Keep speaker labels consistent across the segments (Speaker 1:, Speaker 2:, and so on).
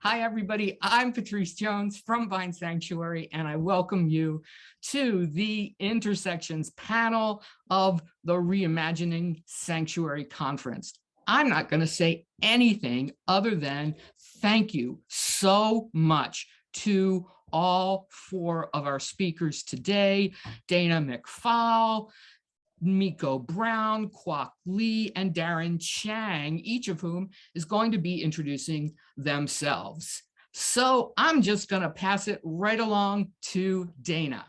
Speaker 1: Hi, everybody. I'm Patrice Jones from Vine Sanctuary, and I welcome you to the Intersections panel of the Reimagining Sanctuary Conference. I'm not going to say anything other than thank you so much to all four of our speakers today, Dana McPhall, Miko Brown, Kwok Lee, and Darren Chang, each of whom is going to be introducing themselves. So I'm just going to pass it right along to Dana.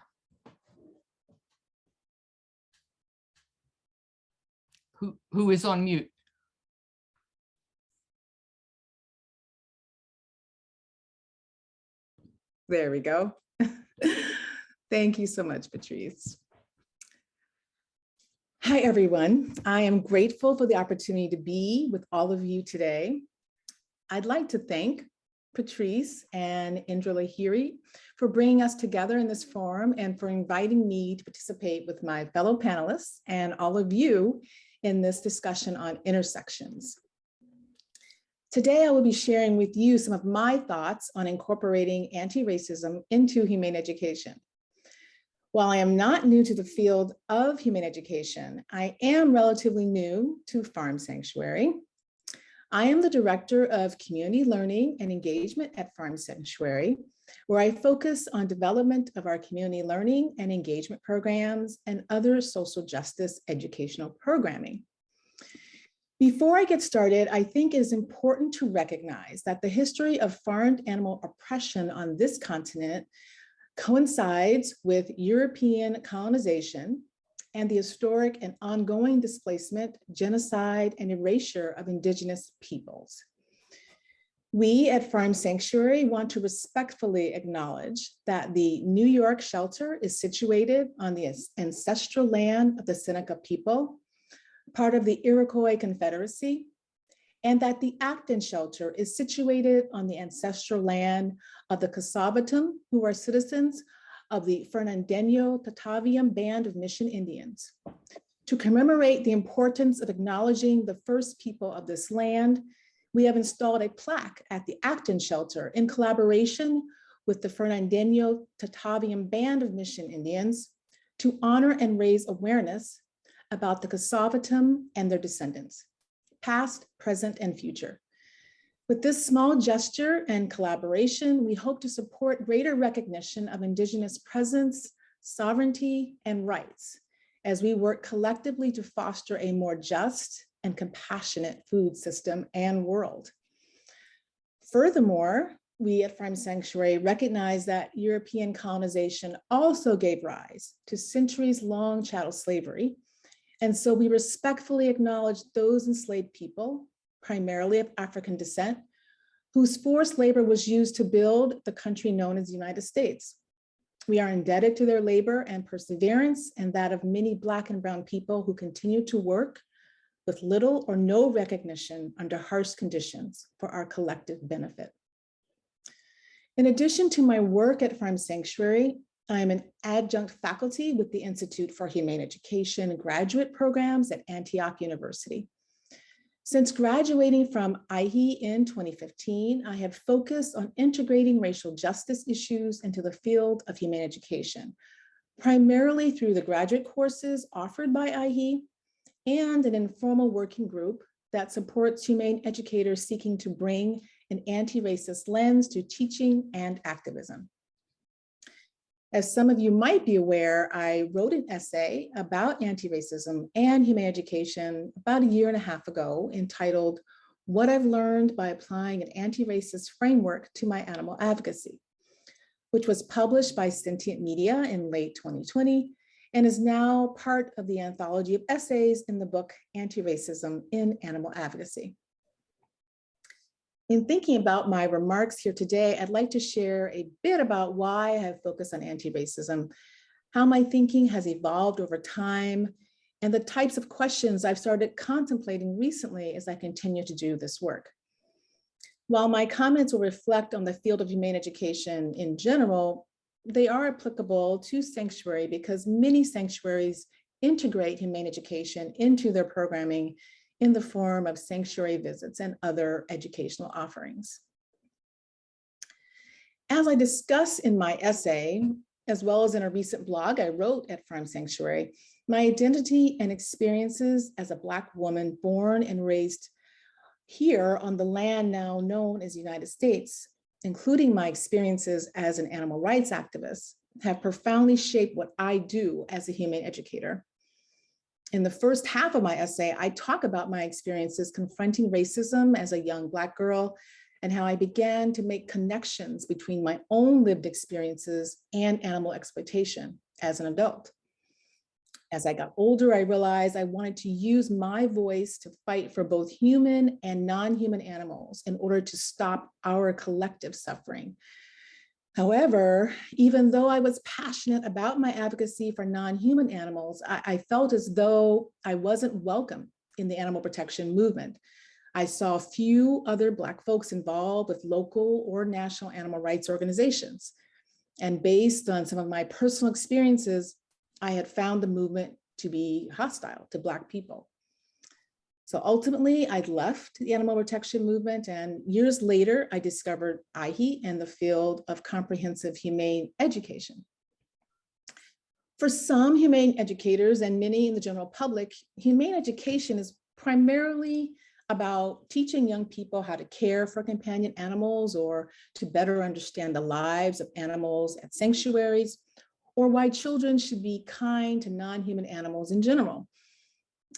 Speaker 1: Who is on mute?
Speaker 2: There we go. Thank you so much, Patrice. Hi, everyone. I am grateful for the opportunity to be with all of you today. I'd like to thank Patrice and Indra Lahiri for bringing us together in this forum and for inviting me to participate with my fellow panelists and all of you in this discussion on intersections. Today, I will be sharing with you some of my thoughts on incorporating anti-racism into humane education. While I am not new to the field of humane education, I am relatively new to Farm Sanctuary. I am the Director of Community Learning and Engagement at Farm Sanctuary, where I focus on development of our community learning and engagement programs and other social justice educational programming. Before I get started, I think it is important to recognize that the history of farmed animal oppression on this continent coincides with European colonization and the historic and ongoing displacement, genocide, and erasure of indigenous peoples. We at Farm Sanctuary want to respectfully acknowledge that the New York shelter is situated on the ancestral land of the Seneca people, part of the Iroquois Confederacy, and that the Acton shelter is situated on the ancestral land of the Casavatum, who are citizens of the Fernandino Tataviam Band of Mission Indians. To commemorate the importance of acknowledging the first people of this land, we have installed a plaque at the Acton shelter in collaboration with the Fernandino Tataviam Band of Mission Indians to honor and raise awareness about the Casavatum and their descendants, past, present, and future. With this small gesture and collaboration, we hope to support greater recognition of Indigenous presence, sovereignty, and rights as we work collectively to foster a more just and compassionate food system and world. Furthermore, we at Farm Sanctuary recognize that European colonization also gave rise to centuries-long chattel slavery. And so we respectfully acknowledge those enslaved people, primarily of African descent, whose forced labor was used to build the country known as the United States. We are indebted to their labor and perseverance and that of many Black and Brown people who continue to work with little or no recognition under harsh conditions for our collective benefit. In addition to my work at Farm Sanctuary, I am an adjunct faculty with the Institute for Humane Education graduate programs at Antioch University. Since graduating from IHE in 2015, I have focused on integrating racial justice issues into the field of humane education, primarily through the graduate courses offered by IHE and an informal working group that supports humane educators seeking to bring an anti-racist lens to teaching and activism. As some of you might be aware, I wrote an essay about anti-racism and humane education about 1.5 years ago entitled, "What I've Learned by Applying an Anti-Racist Framework to My Animal Advocacy," which was published by Sentient Media in late 2020 and is now part of the anthology of essays in the book Anti-Racism in Animal Advocacy. In thinking about my remarks here today, I'd like to share a bit about why I have focused on anti-racism, how my thinking has evolved over time, and the types of questions I've started contemplating recently as I continue to do this work. While my comments will reflect on the field of humane education in general, they are applicable to Sanctuary because many sanctuaries integrate humane education into their programming in the form of sanctuary visits and other educational offerings. As I discuss in my essay, as well as in a recent blog I wrote at Farm Sanctuary, my identity and experiences as a Black woman born and raised here on the land now known as the United States, including my experiences as an animal rights activist, have profoundly shaped what I do as a humane educator. In the first half of my essay, I talk about my experiences confronting racism as a young Black girl and how I began to make connections between my own lived experiences and animal exploitation as an adult. As I got older, I realized I wanted to use my voice to fight for both human and non-human animals in order to stop our collective suffering. However, even though I was passionate about my advocacy for non-human animals, I felt as though I wasn't welcome in the animal protection movement. I saw few other Black folks involved with local or national animal rights organizations. And based on some of my personal experiences, I had found the movement to be hostile to Black people. So ultimately, I left the animal protection movement, and years later, I discovered IHE and the field of comprehensive humane education. For some humane educators and many in the general public, humane education is primarily about teaching young people how to care for companion animals or to better understand the lives of animals at sanctuaries, or why children should be kind to non-human animals in general.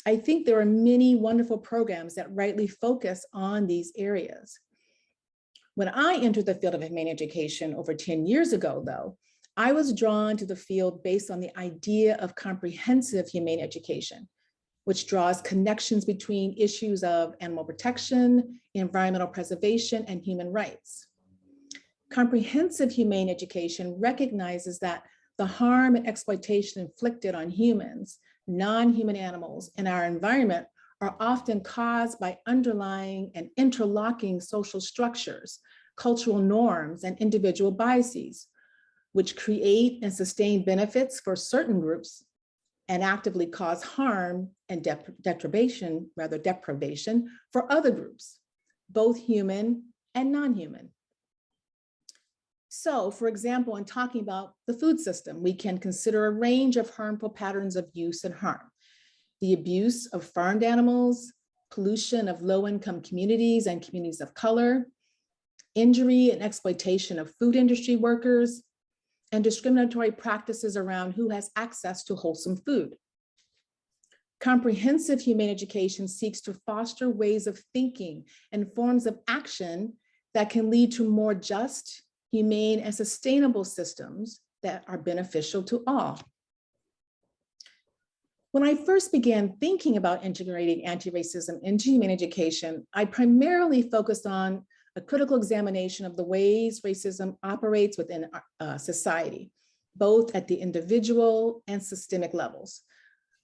Speaker 2: I think there are many wonderful programs that rightly focus on these areas. When I entered the field of humane education over 10 years ago, though, I was drawn to the field based on the idea of comprehensive humane education, which draws connections between issues of animal protection, environmental preservation, and human rights. Comprehensive humane education recognizes that the harm and exploitation inflicted on humans, non-human animals, and our environment are often caused by underlying and interlocking social structures, cultural norms, and individual biases, which create and sustain benefits for certain groups and actively cause harm and deprivation for other groups, both human and non-human. So, for example, in talking about the food system, we can consider a range of harmful patterns of use and harm. The abuse of farmed animals, pollution of low-income communities and communities of color, injury and exploitation of food industry workers, and discriminatory practices around who has access to wholesome food. Comprehensive humane education seeks to foster ways of thinking and forms of action that can lead to more just, humane, and sustainable systems that are beneficial to all. When I first began thinking about integrating anti-racism into humane education, I primarily focused on a critical examination of the ways racism operates within society, both at the individual and systemic levels,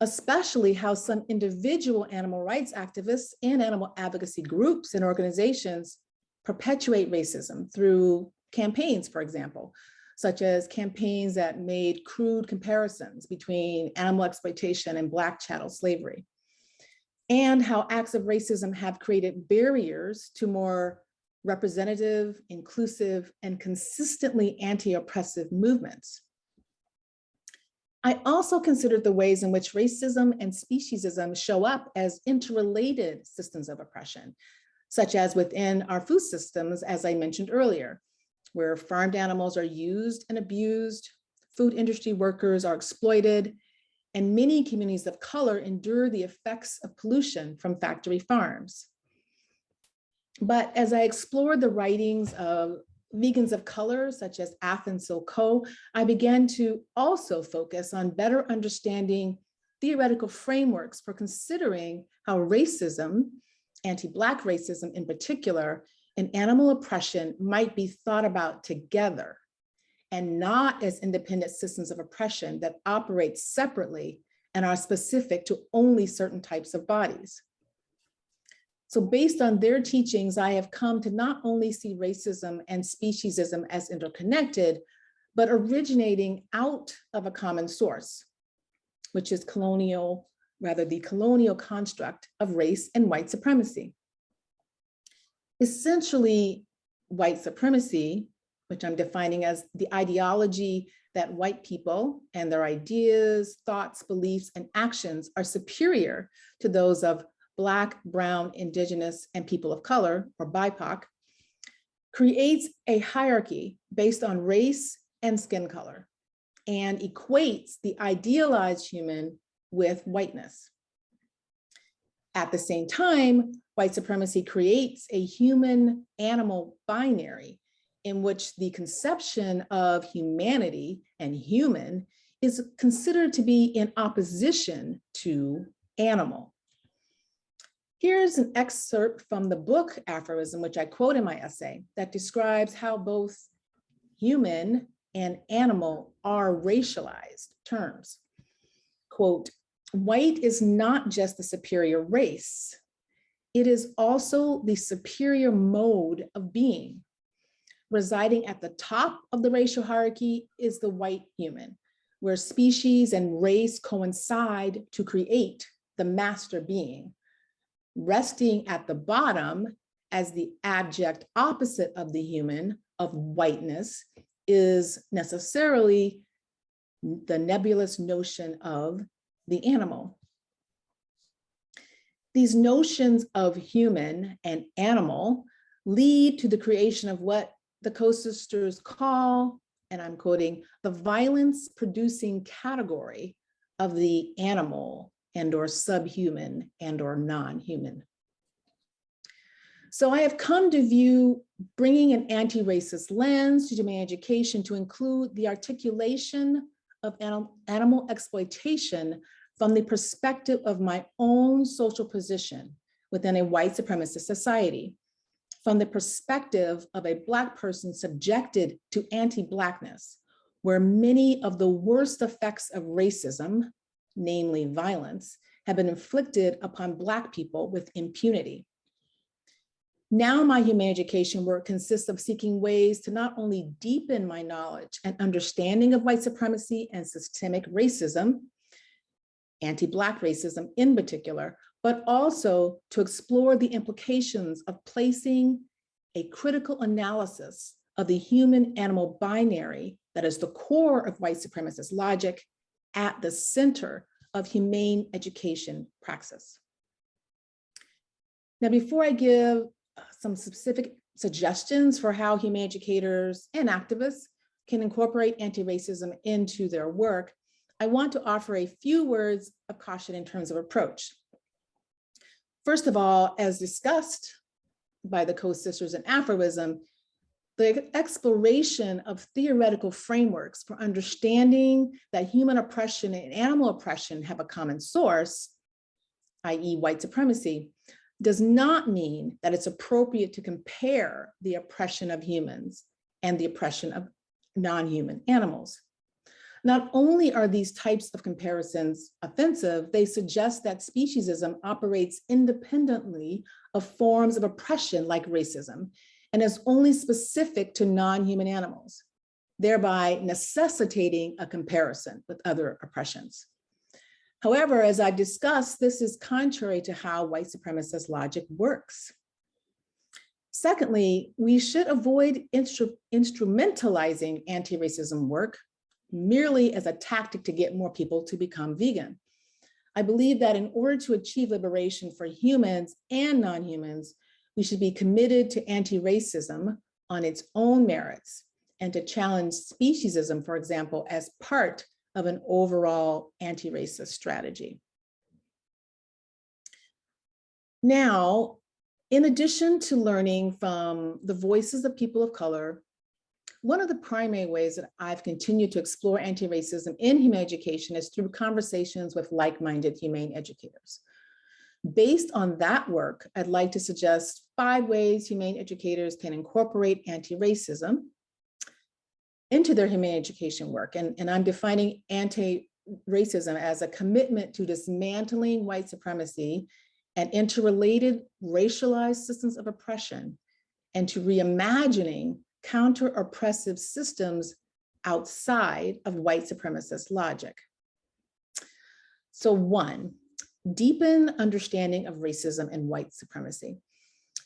Speaker 2: especially how some individual animal rights activists and animal advocacy groups and organizations perpetuate racism through campaigns, for example, such as campaigns that made crude comparisons between animal exploitation and Black chattel slavery, and how acts of racism have created barriers to more representative, inclusive, and consistently anti-oppressive movements. I also considered the ways in which racism and speciesism show up as interrelated systems of oppression, such as within our food systems, as I mentioned earlier, where farmed animals are used and abused, food industry workers are exploited, and many communities of color endure the effects of pollution from factory farms. But as I explored the writings of vegans of color, such as Afin Silko, I began to also focus on better understanding theoretical frameworks for considering how racism, anti-Black racism in particular, and animal oppression might be thought about together and not as independent systems of oppression that operate separately and are specific to only certain types of bodies. So based on their teachings, I have come to not only see racism and speciesism as interconnected, but originating out of a common source, which is the colonial construct of race and white supremacy. Essentially, white supremacy, which I'm defining as the ideology that white people and their ideas, thoughts, beliefs, and actions are superior to those of Black, Brown, Indigenous, and people of color, or BIPOC, creates a hierarchy based on race and skin color, and equates the idealized human with whiteness. At the same time, white supremacy creates a human-animal binary in which the conception of humanity and human is considered to be in opposition to animal. Here's an excerpt from the book Aphorism, which I quote in my essay, that describes how both human and animal are racialized terms. Quote, white is not just the superior race, it is also the superior mode of being. Residing at the top of the racial hierarchy is the white human, where species and race coincide to create the master being. Resting at the bottom as the abject opposite of the human, of whiteness, is necessarily the nebulous notion of the animal. These notions of human and animal lead to the creation of what the co-sisters call, and I'm quoting, the violence-producing category of the animal and or subhuman and or non-human. So I have come to view bringing an anti-racist lens to humane education to include the articulation of animal exploitation from the perspective of my own social position within a white supremacist society, from the perspective of a Black person subjected to anti-Blackness, where many of the worst effects of racism, namely violence, have been inflicted upon Black people with impunity. Now my humane education work consists of seeking ways to not only deepen my knowledge and understanding of white supremacy and systemic racism, anti-Black racism in particular, but also to explore the implications of placing a critical analysis of the human-animal binary that is the core of white supremacist logic at the center of humane education praxis. Now, before I give some specific suggestions for how humane educators and activists can incorporate anti-racism into their work, I want to offer a few words of caution in terms of approach. First of all, as discussed by the co-sisters in Aphorism, the exploration of theoretical frameworks for understanding that human oppression and animal oppression have a common source, i.e. white supremacy, does not mean that it's appropriate to compare the oppression of humans and the oppression of non-human animals. Not only are these types of comparisons offensive, they suggest that speciesism operates independently of forms of oppression like racism and is only specific to non-human animals, thereby necessitating a comparison with other oppressions. However, as I've discussed, this is contrary to how white supremacist logic works. Secondly, we should avoid instrumentalizing anti-racism work merely as a tactic to get more people to become vegan. I believe that in order to achieve liberation for humans and non-humans, we should be committed to anti-racism on its own merits and to challenge speciesism, for example, as part of an overall anti-racist strategy. Now, in addition to learning from the voices of people of color, one of the primary ways that I've continued to explore anti-racism in humane education is through conversations with like-minded humane educators. Based on that work, I'd like to suggest 5 ways humane educators can incorporate anti-racism into their humane education work. And I'm defining anti-racism as a commitment to dismantling white supremacy and interrelated racialized systems of oppression, and to reimagining counter-oppressive systems outside of white supremacist logic. So 1, deepen understanding of racism and white supremacy.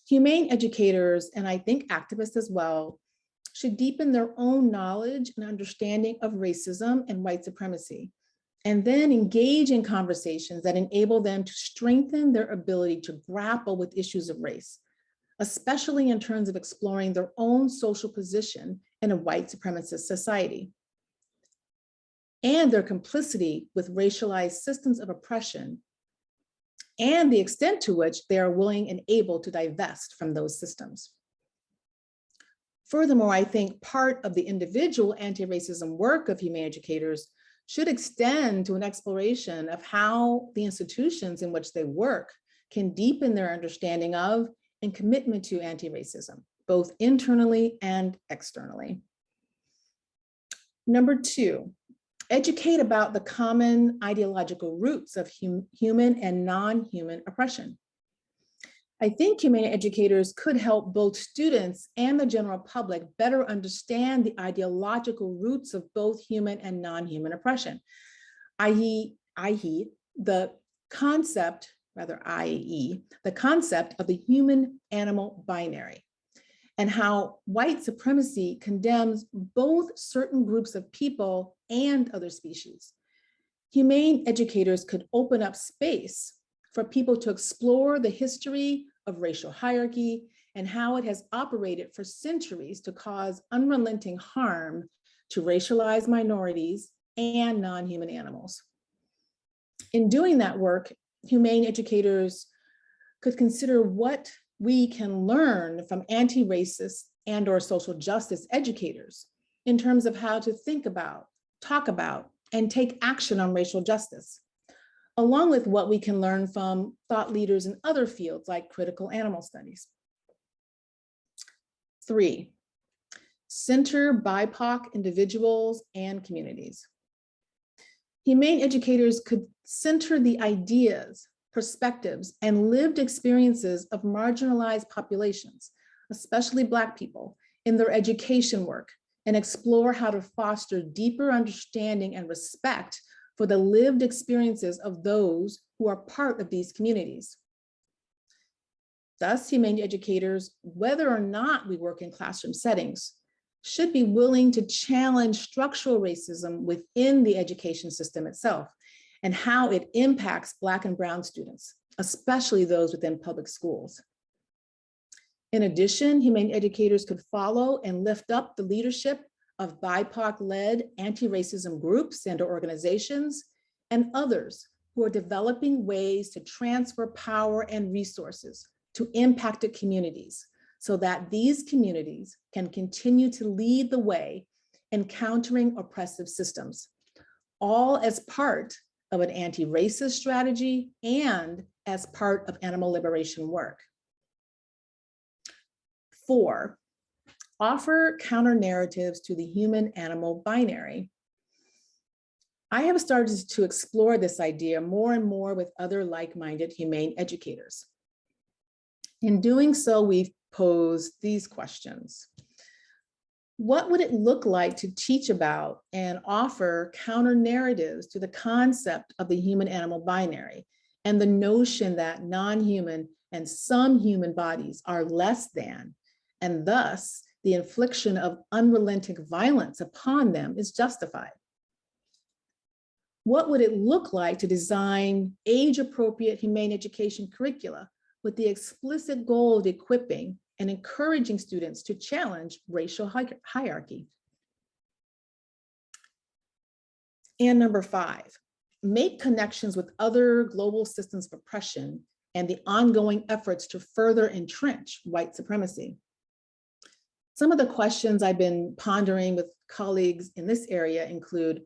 Speaker 2: Humane educators, and I think activists as well, should deepen their own knowledge and understanding of racism and white supremacy, and then engage in conversations that enable them to strengthen their ability to grapple with issues of race, especially in terms of exploring their own social position in a white supremacist society, and their complicity with racialized systems of oppression, and the extent to which they are willing and able to divest from those systems. Furthermore, I think part of the individual anti-racism work of humane educators should extend to an exploration of how the institutions in which they work can deepen their understanding of and commitment to anti-racism, both internally and externally. Number 2, educate about the common ideological roots of human and non-human oppression. I think humane educators could help both students and the general public better understand the ideological roots of both human and non-human oppression, i.e. the concept of the human-animal binary, and how white supremacy condemns both certain groups of people and other species. Humane educators could open up space for people to explore the history of racial hierarchy and how it has operated for centuries to cause unrelenting harm to racialized minorities and non-human animals. In doing that work, humane educators could consider what we can learn from anti-racist and/or social justice educators in terms of how to think about, talk about, and take action on racial justice, along with what we can learn from thought leaders in other fields like critical animal studies. 3, center BIPOC individuals and communities. Humane educators could center the ideas, perspectives, and lived experiences of marginalized populations, especially Black people, in their education work, and explore how to foster deeper understanding and respect for the lived experiences of those who are part of these communities. Thus, humane educators, whether or not we work in classroom settings, should be willing to challenge structural racism within the education system itself and how it impacts Black and Brown students, especially those within public schools. In addition, humane educators could follow and lift up the leadership of BIPOC-led anti-racism groups and organizations and others who are developing ways to transfer power and resources to impacted communities so that these communities can continue to lead the way in countering oppressive systems, all as part of an anti-racist strategy and as part of animal liberation work. 4, offer counter narratives to the human-animal binary. I have started to explore this idea more and more with other like-minded humane educators. In doing so, we've posed these questions. What would it look like to teach about and offer counter narratives to the concept of the human-animal binary and the notion that non-human and some human bodies are less than, and thus the infliction of unrelenting violence upon them is justified? What would it look like to design age-appropriate humane education curricula with the explicit goal of equipping and encouraging students to challenge racial hierarchy? And number 5, make connections with other global systems of oppression and the ongoing efforts to further entrench white supremacy. Some of the questions I've been pondering with colleagues in this area include,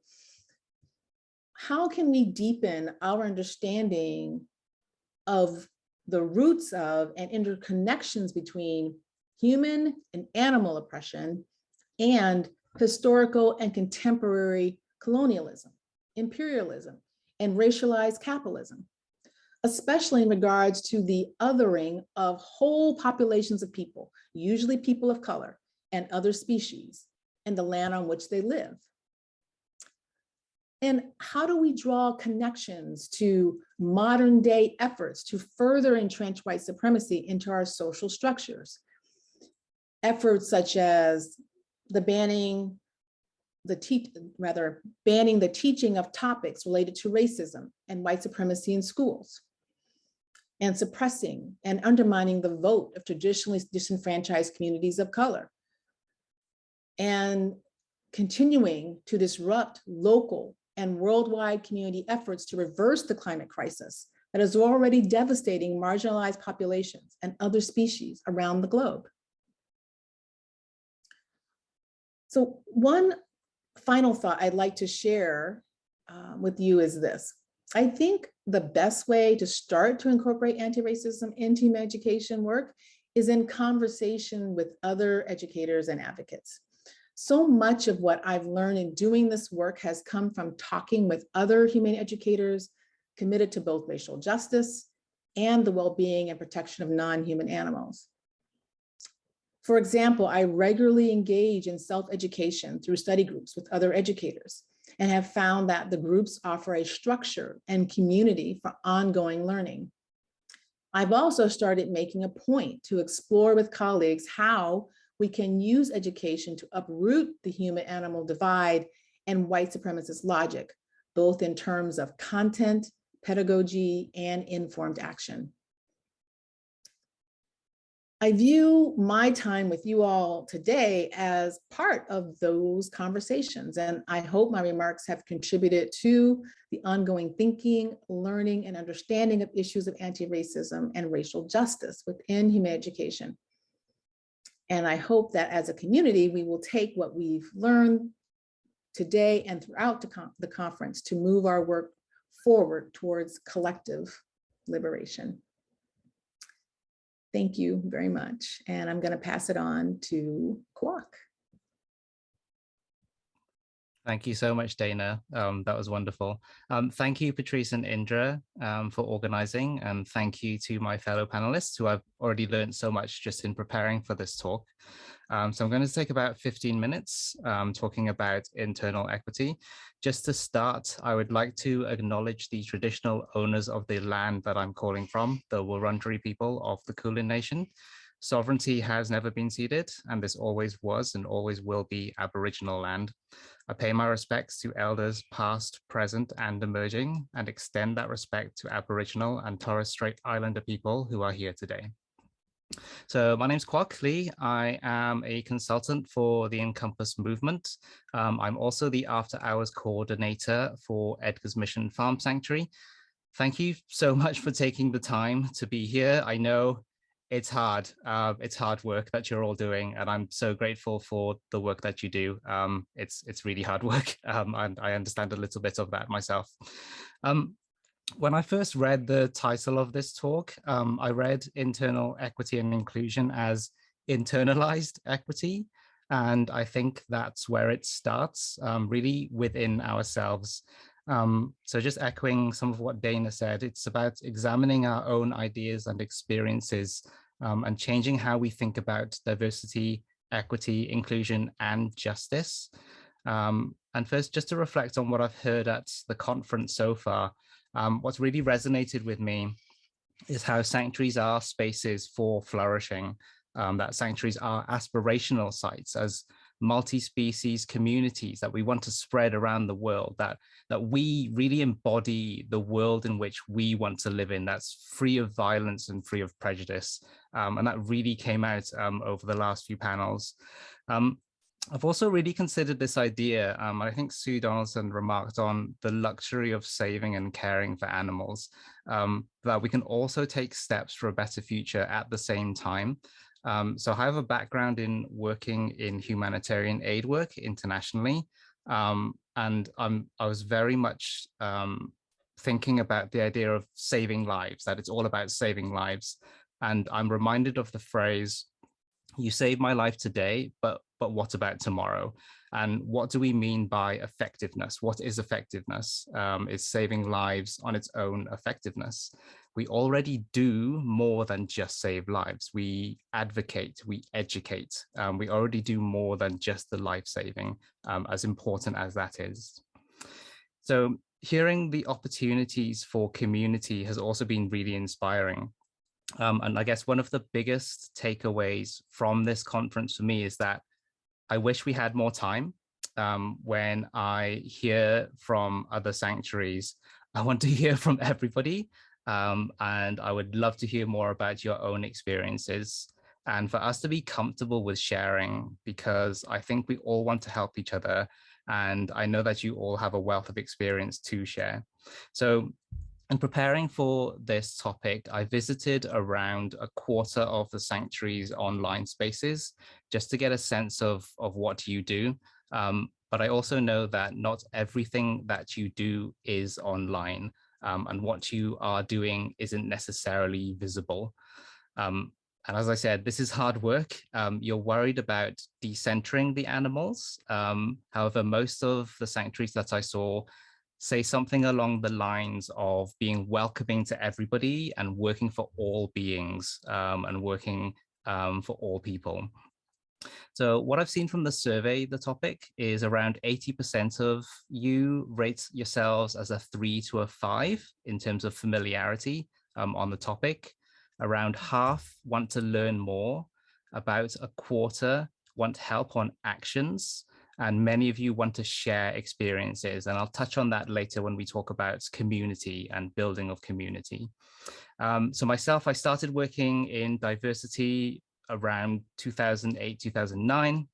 Speaker 2: how can we deepen our understanding of the roots of and interconnections between human and animal oppression and historical and contemporary colonialism, imperialism, and racialized capitalism, especially in regards to the othering of whole populations of people, usually people of color and other species, in the land on which they live? And how do we draw connections to modern day efforts to further entrench white supremacy into our social structures? Efforts such as banning the teaching of topics related to racism and white supremacy in schools, and suppressing and undermining the vote of traditionally disenfranchised communities of color, and continuing to disrupt local and worldwide community efforts to reverse the climate crisis that is already devastating marginalized populations and other species around the globe. So one final thought I'd like to share with you is this. I think the best way to start to incorporate anti-racism into human education work is in conversation with other educators and advocates. So much of what I've learned in doing this work has come from talking with other humane educators committed to both racial justice and the well-being and protection of non-human animals. For example, I regularly engage in self-education through study groups with other educators and have found that the groups offer a structure and community for ongoing learning. I've also started making a point to explore with colleagues how we can use education to uproot the human-animal divide and white supremacist logic, both in terms of content, pedagogy, and informed action. I view my time with you all today as part of those conversations, and I hope my remarks have contributed to the ongoing thinking, learning, and understanding of issues of anti-racism and racial justice within human education. And I hope that as a community, we will take what we've learned today and throughout the conference to move our work forward towards collective liberation. Thank you very much. And I'm going to pass it on to Kwok.
Speaker 3: Thank you so much, Dana. That was wonderful. Thank you, Patrice and Indra, for organizing, and thank you to my fellow panelists who I've already learned so much just in preparing for this talk. So I'm going to take about 15 minutes talking about internal equity. Just to start, I would like to acknowledge the traditional owners of the land that I'm calling from, the Wurundjeri people of the Kulin Nation. Sovereignty has never been ceded, and this always was and always will be Aboriginal land. I pay my respects to elders past, present, and emerging, and extend that respect to Aboriginal and Torres Strait Islander people who are here today. So my name's Kwok Lee. I am a consultant for the Encompass movement. I'm also the after hours coordinator for Edgar's Mission Farm Sanctuary. Thank you so much for taking the time to be here. I know it's hard work that you're all doing, and I'm so grateful for the work that you do. It's really hard work, and I understand a little bit of that myself. When I first read the title of this talk, I read internal equity and inclusion as internalized equity, and I think that's where it starts, really within ourselves. So just echoing some of what Dana said, it's about examining our own ideas and experiences and changing how we think about diversity, equity, inclusion, and justice. And first, just to reflect on what I've heard at the conference so far, what's really resonated with me is how sanctuaries are spaces for flourishing, that sanctuaries are aspirational sites as multi-species communities that we want to spread around the world, that we really embody the world in which we want to live in, that's free of violence and free of prejudice. And that really came out over the last few panels. I've also really considered this idea, I think Sue Donaldson remarked on the luxury of saving and caring for animals, that we can also take steps for a better future at the same time. So I have a background in working in humanitarian aid work internationally, and I was very much thinking about the idea of saving lives, that it's all about saving lives. And I'm reminded of the phrase, you saved my life today, but what about tomorrow? And what do we mean by effectiveness? What is effectiveness? Is saving lives on its own effectiveness? We already do more than just save lives. We advocate, we educate. We already do more than just the life saving, as important as that is. So hearing the opportunities for community has also been really inspiring. And I guess one of the biggest takeaways from this conference for me is that I wish we had more time. When I hear from other sanctuaries, I want to hear from everybody. And I would love to hear more about your own experiences and for us to be comfortable with sharing, because I think we all want to help each other. And I know that you all have a wealth of experience to share. So in preparing for this topic, I visited around a quarter of the Sanctuaries online spaces just to get a sense of what you do. But I also know that not everything that you do is online, and what you are doing isn't necessarily visible. And as I said, this is hard work. You're worried about decentering the animals. However, most of the sanctuaries that I saw say something along the lines of being welcoming to everybody and working for all beings, and working for all people. So what I've seen from the survey, the topic is around 80% of you rate yourselves as a 3 to a 5 in terms of familiarity on the topic. Around half want to learn more. About a quarter want help on actions. And many of you want to share experiences. And I'll touch on that later when we talk about community and building of community. So myself, I started working in diversity around 2008, 2009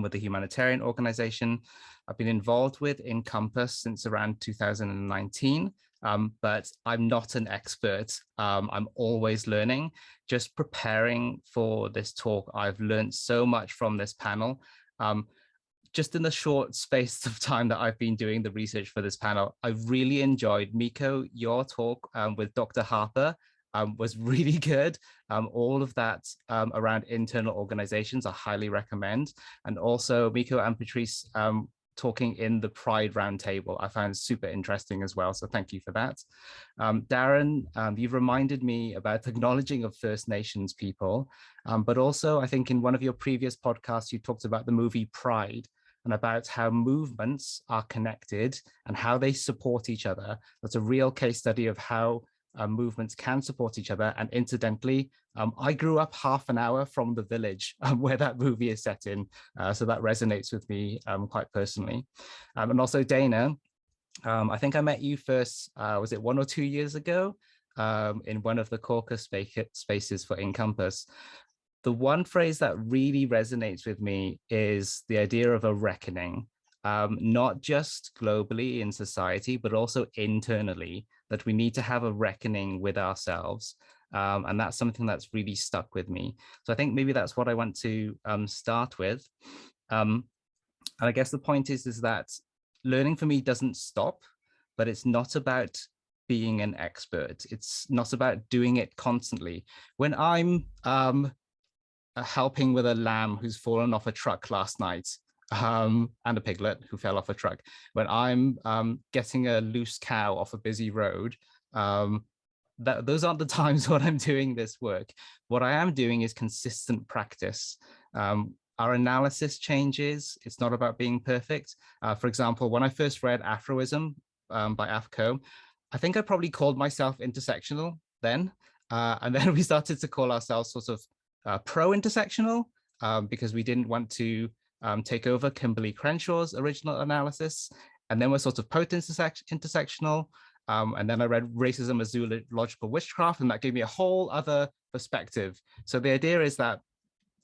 Speaker 3: with a humanitarian organization. I've been involved with Encompass since around 2019. But I'm not an expert. I'm always learning. Just preparing for this talk, I've learned so much from this panel. Just in the short space of time that I've been doing the research for this panel, I really enjoyed, Miko, your talk with Dr. Harper was really good. All of that around internal organizations, I highly recommend. And also Miko and Patrice talking in the Pride Roundtable, I found super interesting as well. So thank you for that. Darren, you've reminded me about the acknowledging of First Nations people, but also I think in one of your previous podcasts, you talked about the movie Pride and about how movements are connected and how they support each other. That's a real case study of how movements can support each other. And incidentally, I grew up half an hour from the village where that movie is set in. So that resonates with me quite personally. And also Dana, I think I met you first, was it 1 or 2 years ago in one of the caucus spaces for Encompass. The one phrase that really resonates with me is the idea of a reckoning, not just globally in society, but also internally, that we need to have a reckoning with ourselves. And that's something that's really stuck with me. So I think maybe that's what I want to start with. And I guess the point is that learning for me doesn't stop, but it's not about being an expert. It's not about doing it constantly. When I'm helping with a lamb who's fallen off a truck last night, and a piglet who fell off a truck, when I'm getting a loose cow off a busy road, those aren't the times when I'm doing this work. What I am doing is consistent practice. Our analysis changes. It's not about being perfect. For example, when I first read Afroism by Afko, I think I probably called myself intersectional then. And then we started to call ourselves sort of pro-intersectional because we didn't want to take over Kimberly Crenshaw's original analysis. And then we're sort of post-intersectional. And then I read Racism as Zoological Witchcraft, and that gave me a whole other perspective. So the idea is that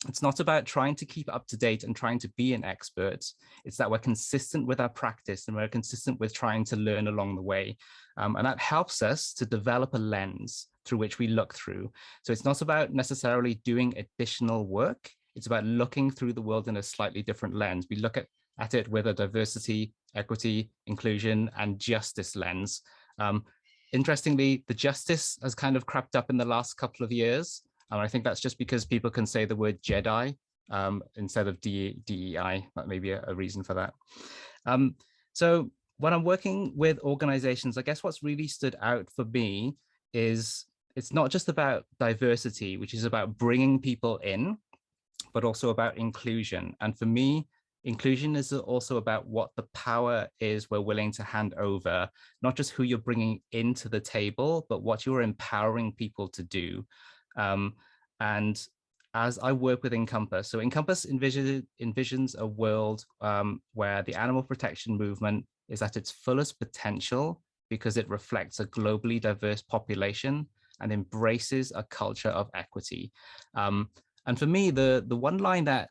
Speaker 3: it's not about trying to keep up to date and trying to be an expert. It's that we're consistent with our practice and we're consistent with trying to learn along the way. And that helps us to develop a lens through which we look through. So it's not about necessarily doing additional work. It's about looking through the world in a slightly different lens. We look at it with a diversity, equity, inclusion, and justice lens. Interestingly, the justice has kind of crept up in the last couple of years. And I think that's just because people can say the word Jedi instead of DEI. That may be a reason for that. So when I'm working with organizations, I guess what's really stood out for me is it's not just about diversity, which is about bringing people in, but also about inclusion. And for me, inclusion is also about what the power is we're willing to hand over, not just who you're bringing into the table, but what you're empowering people to do. And as I work with Encompass. So Encompass envisions a world where the animal protection movement is at its fullest potential because it reflects a globally diverse population and embraces a culture of equity. And for me, the one line that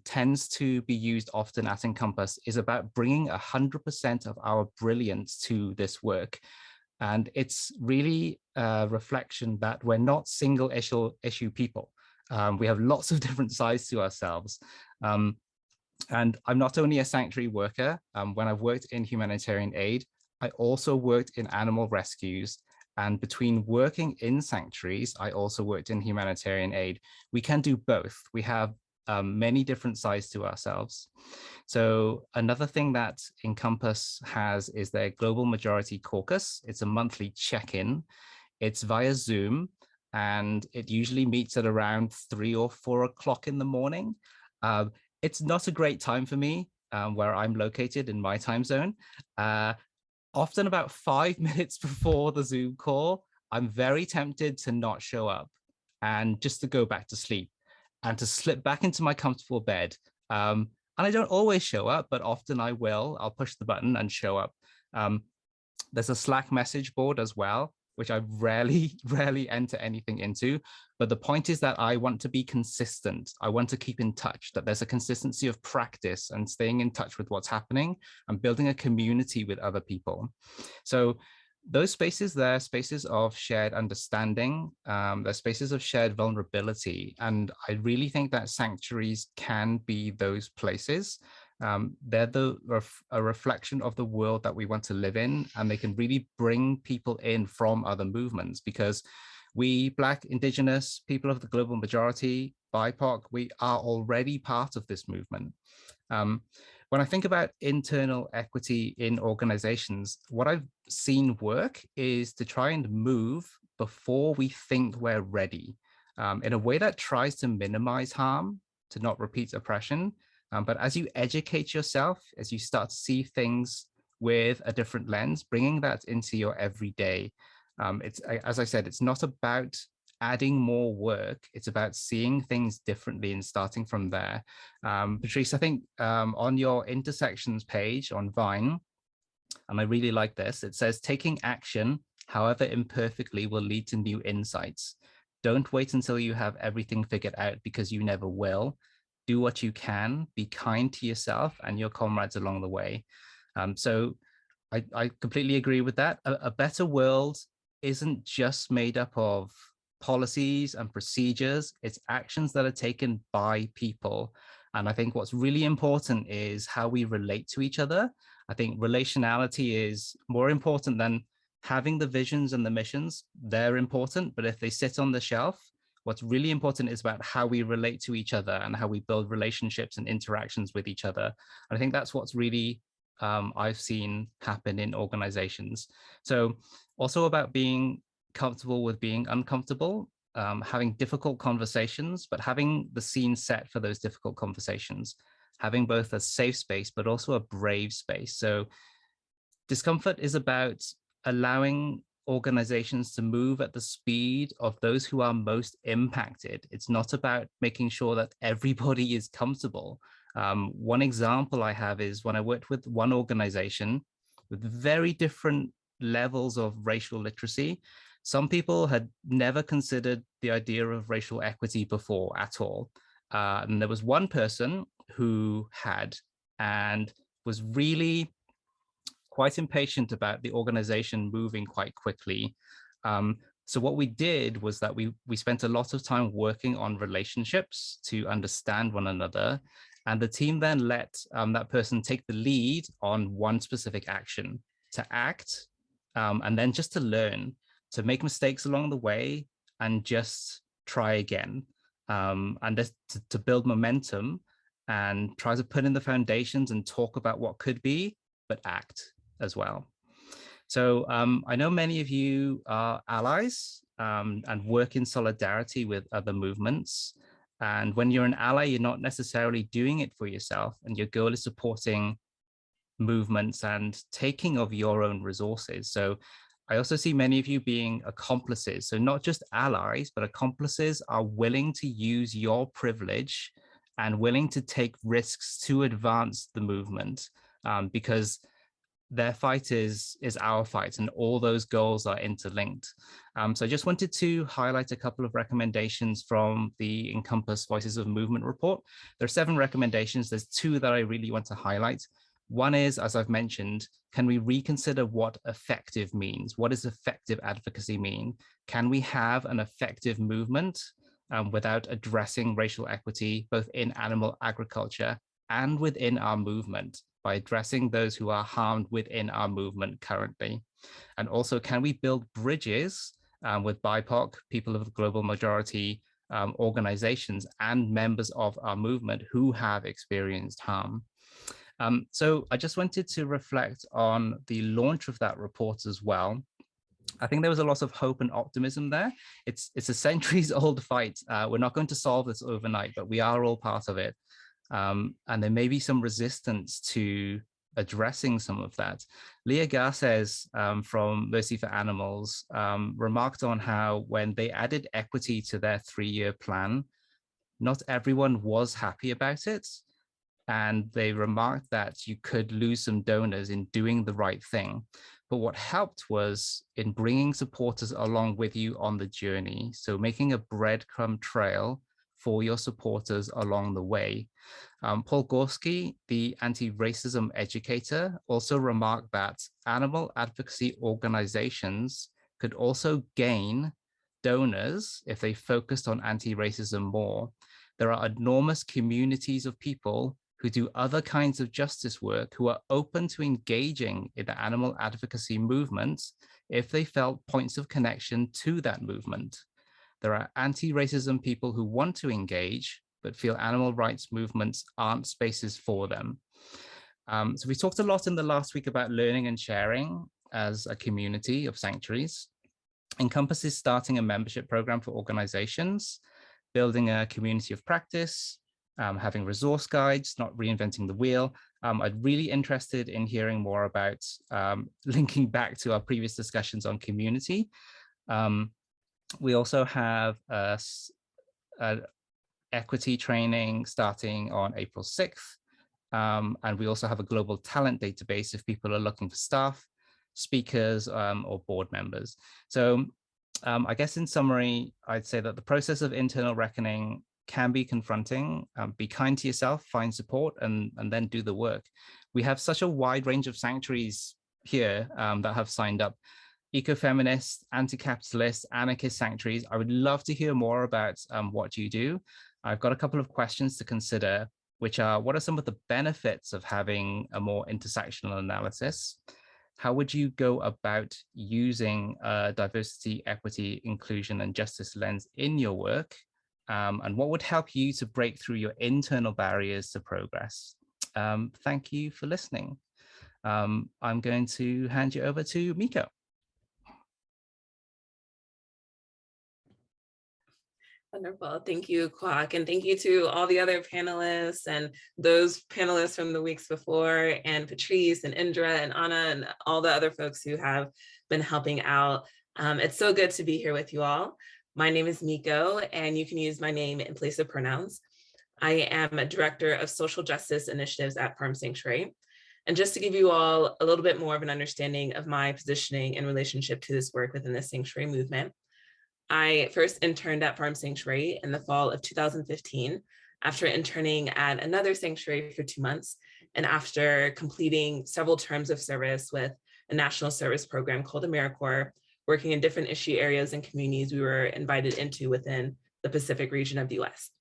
Speaker 3: tends to be used often at Encompass is about bringing 100% of our brilliance to this work. And it's really a reflection that we're not single issue people. We have lots of different sides to ourselves. And I'm not only a sanctuary worker. When I've worked in humanitarian aid, I also worked in animal rescues. And between working in sanctuaries, I also worked in humanitarian aid. We can do both. We have many different sides to ourselves. So another thing that Encompass has is their Global Majority Caucus. It's a monthly check-in. It's via Zoom, and it usually meets at around 3 or 4 o'clock in the morning. It's not a great time for me where I'm located in my time zone. Often about 5 minutes before the Zoom call, I'm very tempted to not show up and just to go back to sleep and to slip back into my comfortable bed. And I don't always show up, but often I will. I'll push the button and show up. There's a Slack message board as well, which I rarely enter anything into. But the point is that I want to be consistent. I want to keep in touch, that there's a consistency of practice and staying in touch with what's happening and building a community with other people. So those spaces, they're spaces of shared understanding, they're spaces of shared vulnerability. And I really think that sanctuaries can be those places. They're a reflection of the world that we want to live in, and they can really bring people in from other movements, because we Black, Indigenous, people of the global majority, BIPOC, we are already part of this movement. When I think about internal equity in organizations, what I've seen work is to try and move before we think we're ready, in a way that tries to minimize harm, to not repeat oppression. But as you educate yourself, as you start to see things with a different lens, bringing that into your everyday, it's, as I said, it's not about adding more work. It's about seeing things differently and starting from there. Patrice, I think on your intersections page on Vine, and I really like this, it says, taking action, however imperfectly, will lead to new insights. Don't wait until you have everything figured out, because you never will. Do what you can, be kind to yourself and your comrades along the way. So I completely agree with that. A better world isn't just made up of policies and procedures, it's actions that are taken by people. And I think what's really important is how we relate to each other. I think relationality is more important than having the visions and the missions. They're important, but if they sit on the shelf, what's really important is about how we relate to each other and how we build relationships and interactions with each other. And I think that's what's really I've seen happen in organizations. So also about being comfortable with being uncomfortable, having difficult conversations, but having the scene set for those difficult conversations, having both a safe space, but also a brave space. So discomfort is about allowing organizations to move at the speed of those who are most impacted. It's not about making sure that everybody is comfortable. One example I have is when I worked with one organization with very different levels of racial literacy. Some people had never considered the idea of racial equity before at all. And there was one person who had, and was really quite impatient about the organization moving quite quickly. So what we did was that we spent a lot of time working on relationships to understand one another. And the team then let that person take the lead on one specific action, to act, and then just to learn, to make mistakes along the way and just try again. And just to build momentum and try to put in the foundations and talk about what could be, but act as well. So I know many of you are allies and work in solidarity with other movements. And when you're an ally, you're not necessarily doing it for yourself, and your goal is supporting movements and taking of your own resources. So I also see many of you being accomplices. So not just allies, but accomplices are willing to use your privilege and willing to take risks to advance the movement, because their fight is our fight, and all those goals are interlinked. So I just wanted to highlight a couple of recommendations from the Encompass Voices of Movement report. There are 7 recommendations. There's 2 that I really want to highlight. One is, as I've mentioned, can we reconsider what effective means? What does effective advocacy mean? Can we have an effective movement without addressing racial equity, both in animal agriculture and within our movement, by addressing those who are harmed within our movement currently? And also, can we build bridges with BIPOC, people of the global majority, organizations, and members of our movement who have experienced harm? So I just wanted to reflect on the launch of that report as well. I think there was a lot of hope and optimism there. It's a centuries-old fight. We're not going to solve this overnight, but we are all part of it. And there may be some resistance to addressing some of that. Leah Garces from Mercy for Animals remarked on how when they added equity to their 3-year plan, not everyone was happy about it. And they remarked that you could lose some donors in doing the right thing. But what helped was in bringing supporters along with you on the journey. So making a breadcrumb trail for your supporters along the way. Paul Gorski, the anti-racism educator, also remarked that animal advocacy organizations could also gain donors if they focused on anti-racism more. There are enormous communities of people who do other kinds of justice work, who are open to engaging in the animal advocacy movement if they felt points of connection to that movement. There are anti-racism people who want to engage, but feel animal rights movements aren't spaces for them. So we talked a lot in the last week about learning and sharing as a community of sanctuaries. Encompass is starting a membership program for organizations, building a community of practice, having resource guides, not reinventing the wheel. I'm really interested in hearing more about linking back to our previous discussions on community. We also have a equity training starting on April 6th. And we also have a global talent database if people are looking for staff, speakers, or board members. So I guess in summary, I'd say that the process of internal reckoning can be confronting. Be kind to yourself, find support, and then do the work. We have such a wide range of sanctuaries here that have signed up. Ecofeminist, anti-capitalist, anarchist sanctuaries. I would love to hear more about what you do. I've got a couple of questions to consider, which are, what are some of the benefits of having a more intersectional analysis? How would you go about using diversity, equity, inclusion, and justice lens in your work? And what would help you to break through your internal barriers to progress? Thank you for listening. I'm going to hand you over to Miko.
Speaker 4: Wonderful. Thank you, Kwok. And thank you to all the other panelists and those panelists from the weeks before, and Patrice and Indra and Anna and all the other folks who have been helping out. It's so good to be here with you all. My name is Miko, and you can use my name in place of pronouns. I am a director of social justice initiatives at Farm Sanctuary. And just to give you all a little bit more of an understanding of my positioning in relationship to this work within the sanctuary movement, I first interned at Farm Sanctuary in the fall of 2015, after interning at another sanctuary for 2 months, and after completing several terms of service with a national service program called AmeriCorps, working in different issue areas and communities we were invited into within the Pacific region of the US.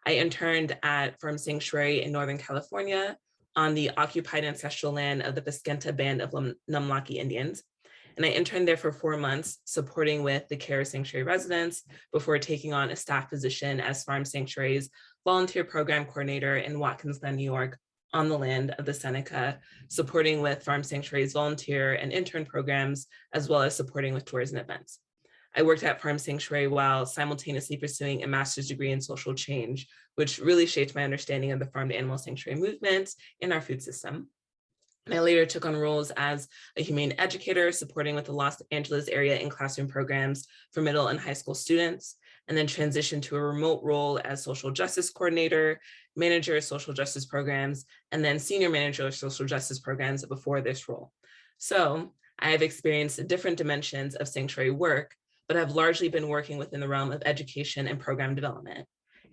Speaker 4: I interned at Farm Sanctuary in Northern California on the occupied ancestral land of the Paskenta Band of Numlaki Indians. And I interned there for 4 months, supporting with the care of sanctuary residents before taking on a staff position as Farm Sanctuary's volunteer program coordinator in Watkins Glen, New York, on the land of the Seneca, supporting with Farm Sanctuary's volunteer and intern programs, as well as supporting with tours and events. I worked at Farm Sanctuary while simultaneously pursuing a master's degree in social change, which really shaped my understanding of the farm to animal sanctuary movement in our food system. And I later took on roles as a humane educator, supporting with the Los Angeles area in classroom programs for middle and high school students, and then transitioned to a remote role as social justice coordinator, manager of social justice programs, and then senior manager of social justice programs before this role. So I have experienced different dimensions of sanctuary work, but have largely been working within the realm of education and program development.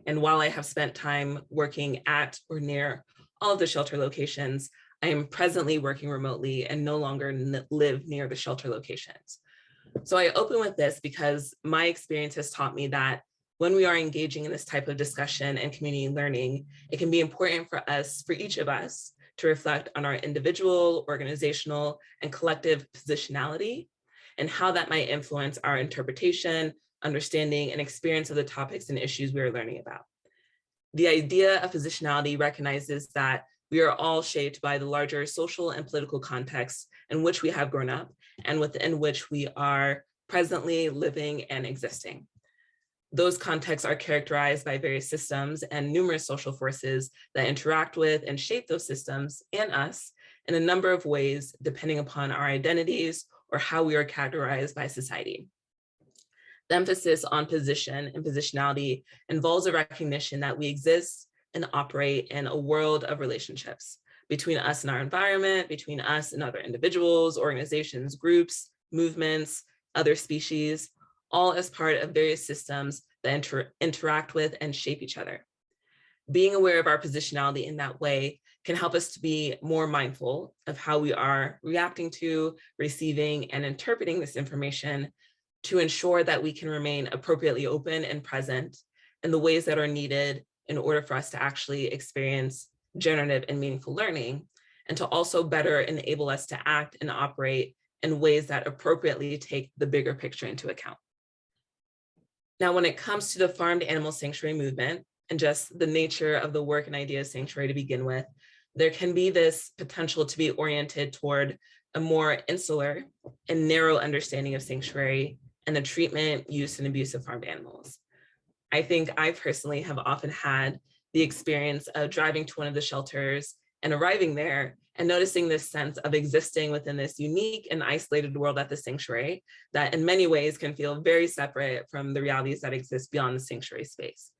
Speaker 4: And while I have spent time working at or near all of the shelter locations, I am presently working remotely and no longer live near the shelter locations. So I open with this because my experience has taught me that when we are engaging in this type of discussion and community learning, it can be important for us, for each of us, to reflect on our individual, organizational, and collective positionality and how that might influence our interpretation, understanding, and experience of the topics and issues we are learning about. The idea of positionality recognizes that we are all shaped by the larger social and political context in which we have grown up and within which we are presently living and existing. Those contexts are characterized by various systems and numerous social forces that interact with and shape those systems and us in a number of ways, depending upon our identities or how we are categorized by society. The emphasis on position and positionality involves a recognition that we exist and operate in a world of relationships between us and our environment, between us and other individuals, organizations, groups, movements, other species, all as part of various systems that interact with and shape each other. Being aware of our positionality in that way can help us to be more mindful of how we are reacting to, receiving, and interpreting this information to ensure that we can remain appropriately open and present in the ways that are needed in order for us to actually experience generative and meaningful learning, and to also better enable us to act and operate in ways that appropriately take the bigger picture into account. Now, when it comes to the farmed animal sanctuary movement and just the nature of the work and idea of sanctuary to begin with, there can be this potential to be oriented toward a more insular and narrow understanding of sanctuary and the treatment, use, and abuse of farmed animals. I think I personally have often had the experience of driving to one of the shelters and arriving there and noticing this sense of existing within this unique and isolated world at the sanctuary that in many ways can feel very separate from the realities that exist beyond the sanctuary space.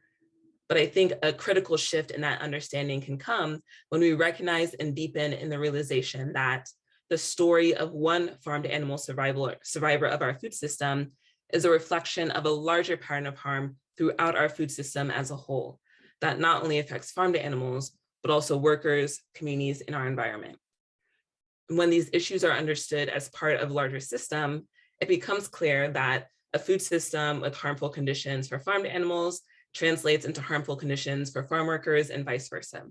Speaker 4: But I think a critical shift in that understanding can come when we recognize and deepen in the realization that the story of one farmed animal survivor of our food system is a reflection of a larger pattern of harm throughout our food system as a whole, that not only affects farmed animals, but also workers, communities, in our environment. When these issues are understood as part of a larger system, it becomes clear that a food system with harmful conditions for farmed animals translates into harmful conditions for farm workers and vice versa.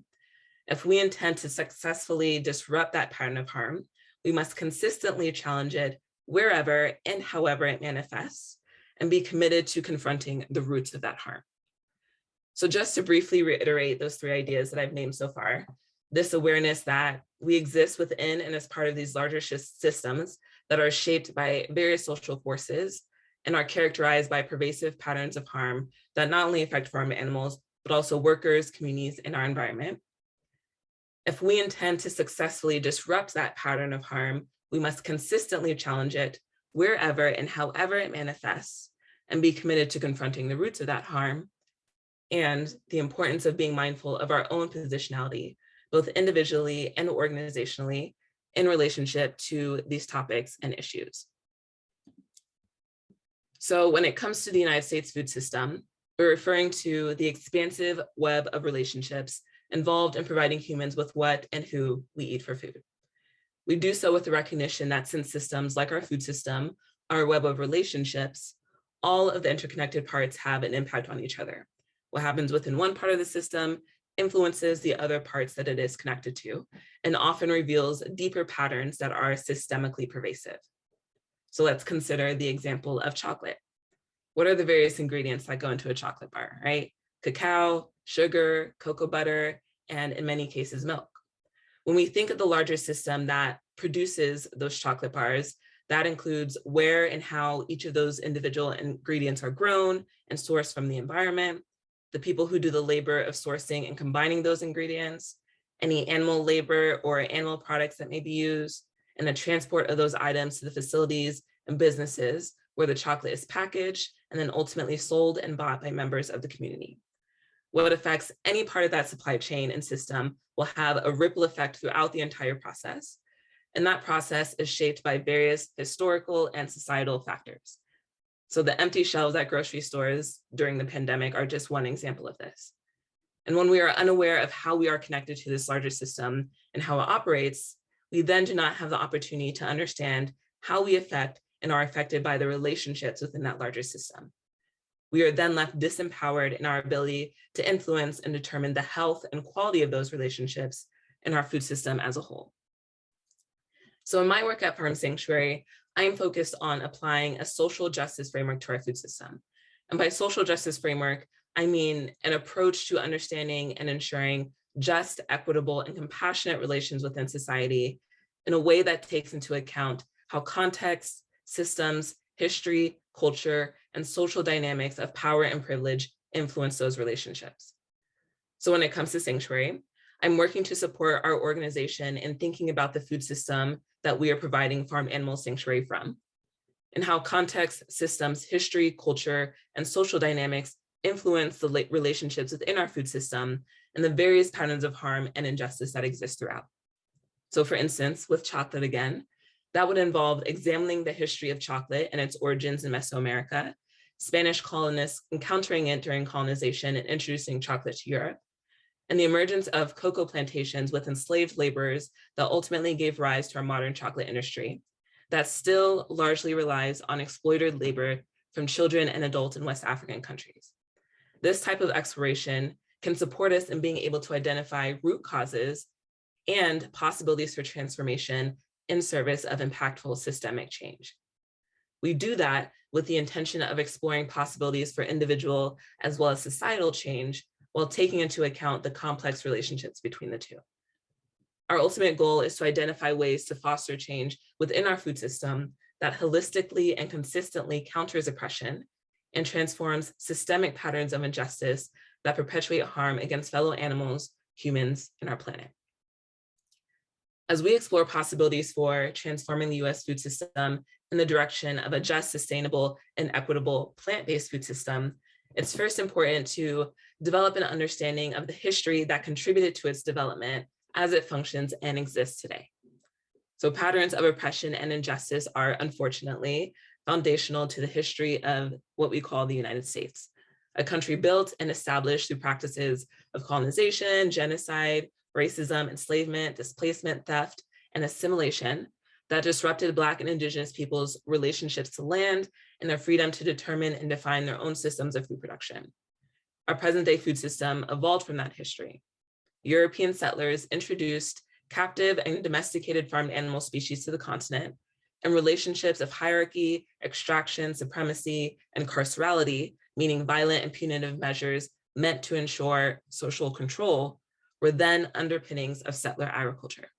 Speaker 4: If we intend to successfully disrupt that pattern of harm, we must consistently challenge it wherever and however it manifests, and be committed to confronting the roots of that harm. So just to briefly reiterate those three ideas that I've named so far, this awareness that we exist within and as part of these larger systems that are shaped by various social forces and are characterized by pervasive patterns of harm that not only affect farm animals, but also workers, communities, and our environment. If we intend to successfully disrupt that pattern of harm, we must consistently challenge it wherever and however it manifests, and be committed to confronting the roots of that harm, and the importance of being mindful of our own positionality, both individually and organizationally, in relationship to these topics and issues. So when it comes to the United States food system, we're referring to the expansive web of relationships involved in providing humans with what and who we eat for food. We do so with the recognition that since systems like our food system are a web of relationships, all of the interconnected parts have an impact on each other. What happens within one part of the system influences the other parts that it is connected to, and often reveals deeper patterns that are systemically pervasive. So let's consider the example of chocolate. What are the various ingredients that go into a chocolate bar, right? Cacao, sugar, cocoa butter, and in many cases, milk. When we think of the larger system that produces those chocolate bars, that includes where and how each of those individual ingredients are grown and sourced from the environment, the people who do the labor of sourcing and combining those ingredients, any animal labor or animal products that may be used, and the transport of those items to the facilities and businesses where the chocolate is packaged and then ultimately sold and bought by members of the community. What affects any part of that supply chain and system will have a ripple effect throughout the entire process. And that process is shaped by various historical and societal factors. So the empty shelves at grocery stores during the pandemic are just one example of this. And when we are unaware of how we are connected to this larger system and how it operates, we then do not have the opportunity to understand how we affect and are affected by the relationships within that larger system. We are then left disempowered in our ability to influence and determine the health and quality of those relationships in our food system as a whole. So in my work at Farm Sanctuary, I am focused on applying a social justice framework to our food system. And by social justice framework, I mean an approach to understanding and ensuring just, equitable, and compassionate relations within society in a way that takes into account how context, systems, history, culture, and social dynamics of power and privilege influence those relationships. So when it comes to Sanctuary, I'm working to support our organization in thinking about the food system that we are providing farm animal sanctuary from, and how context, systems, history, culture, and social dynamics influence the relationships within our food system and the various patterns of harm and injustice that exist throughout. So for instance, with chocolate again, that would involve examining the history of chocolate and its origins in Mesoamerica, Spanish colonists encountering it during colonization and introducing chocolate to Europe, and the emergence of cocoa plantations with enslaved laborers that ultimately gave rise to our modern chocolate industry that still largely relies on exploited labor from children and adults in West African countries. This type of exploration can support us in being able to identify root causes and possibilities for transformation in service of impactful systemic change. We do that with the intention of exploring possibilities for individual as well as societal change while taking into account the complex relationships between the two. Our ultimate goal is to identify ways to foster change within our food system that holistically and consistently counters oppression and transforms systemic patterns of injustice that perpetuate harm against fellow animals, humans, and our planet. As we explore possibilities for transforming the US food system in the direction of a just, sustainable, and equitable plant-based food system, it's first important to develop an understanding of the history that contributed to its development as it functions and exists today. So patterns of oppression and injustice are unfortunately foundational to the history of what we call the United States, a country built and established through practices of colonization, genocide, racism, enslavement, displacement, theft, and assimilation that disrupted Black and Indigenous peoples' relationships to land and their freedom to determine and define their own systems of food production. Our present-day food system evolved from that history. European settlers introduced captive and domesticated farmed animal species to the continent, and relationships of hierarchy, extraction, supremacy, and carcerality, meaning violent and punitive measures meant to ensure social control, were then underpinnings of settler agriculture.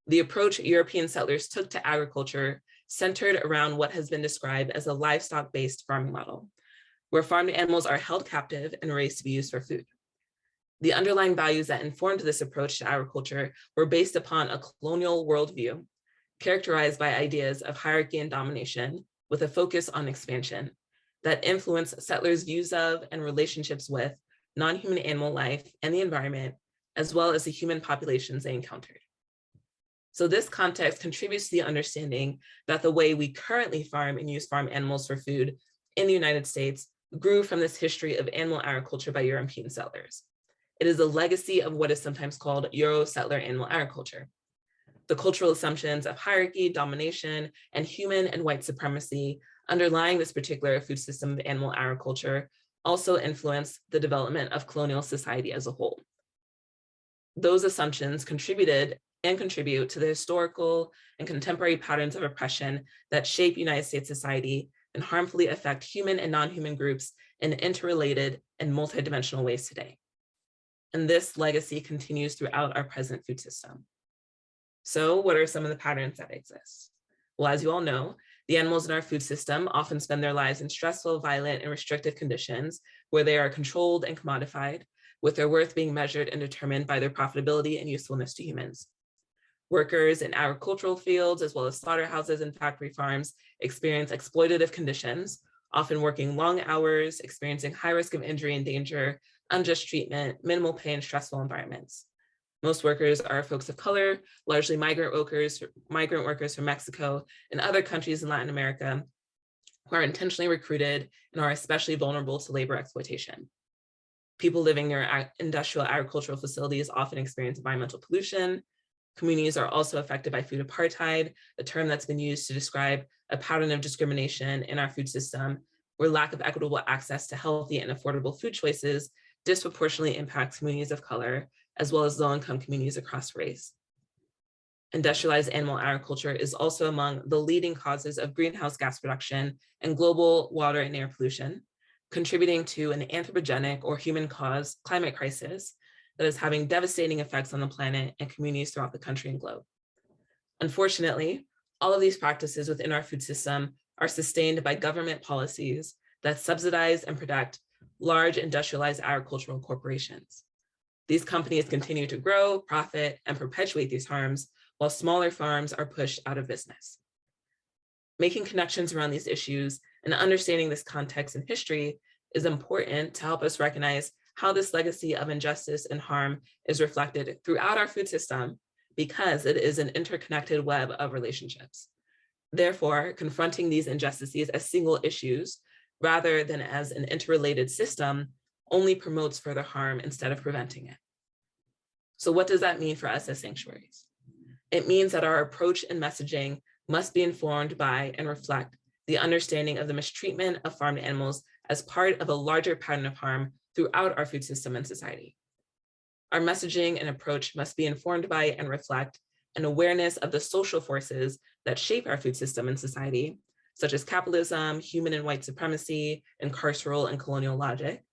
Speaker 4: The approach European settlers took to agriculture centered around what has been described as a livestock-based farming model, where farmed animals are held captive and raised to be used for food. The underlying values that informed this approach to agriculture were based upon a colonial worldview characterized by ideas of hierarchy and domination with a focus on expansion that influenced settlers' views of and relationships with non-human animal life and the environment, as well as the human populations they encountered. So this context contributes to the understanding that the way we currently farm and use farm animals for food in the United States grew from this history of animal agriculture by European settlers. It is a legacy of what is sometimes called Euro-settler animal agriculture. The cultural assumptions of hierarchy, domination, and human and white supremacy underlying this particular food system of animal agriculture also influence the development of colonial society as a whole. Those assumptions contributed and contribute to the historical and contemporary patterns of oppression that shape United States society and harmfully affect human and non-human groups in interrelated and multidimensional ways today. And this legacy continues throughout our present food system. So what are some of the patterns that exist? Well, as you all know, the animals in our food system often spend their lives in stressful, violent, and restrictive conditions where they are controlled and commodified, with their worth being measured and determined by their profitability and usefulness to humans. Workers in agricultural fields, as well as slaughterhouses and factory farms, experience exploitative conditions, often working long hours, experiencing high risk of injury and danger, unjust treatment, minimal pay, and stressful environments. Most workers are folks of color, largely migrant workers from Mexico and other countries in Latin America, who are intentionally recruited and are especially vulnerable to labor exploitation. People living near industrial agricultural facilities often experience environmental pollution. Communities are also affected by food apartheid, a term that's been used to describe a pattern of discrimination in our food system, where lack of equitable access to healthy and affordable food choices disproportionately impacts communities of color, as well as low-income communities across race. Industrialized animal agriculture is also among the leading causes of greenhouse gas production and global water and air pollution, contributing to an anthropogenic or human-caused climate crisis that is having devastating effects on the planet and communities throughout the country and globe. Unfortunately, all of these practices within our food system are sustained by government policies that subsidize and protect large industrialized agricultural corporations. These companies continue to grow, profit, and perpetuate these harms, while smaller farms are pushed out of business. Making connections around these issues and understanding this context and history is important to help us recognize how this legacy of injustice and harm is reflected throughout our food system, because it is an interconnected web of relationships. Therefore, confronting these injustices as single issues rather than as an interrelated system only promotes further harm instead of preventing it. So what does that mean for us as sanctuaries? It means that our approach and messaging must be informed by and reflect the understanding of the mistreatment of farmed animals as part of a larger pattern of harm throughout our food system and society. Our messaging and approach must be informed by and reflect an awareness of the social forces that shape our food system and society, such as capitalism, human and white supremacy, and carceral and colonial logic.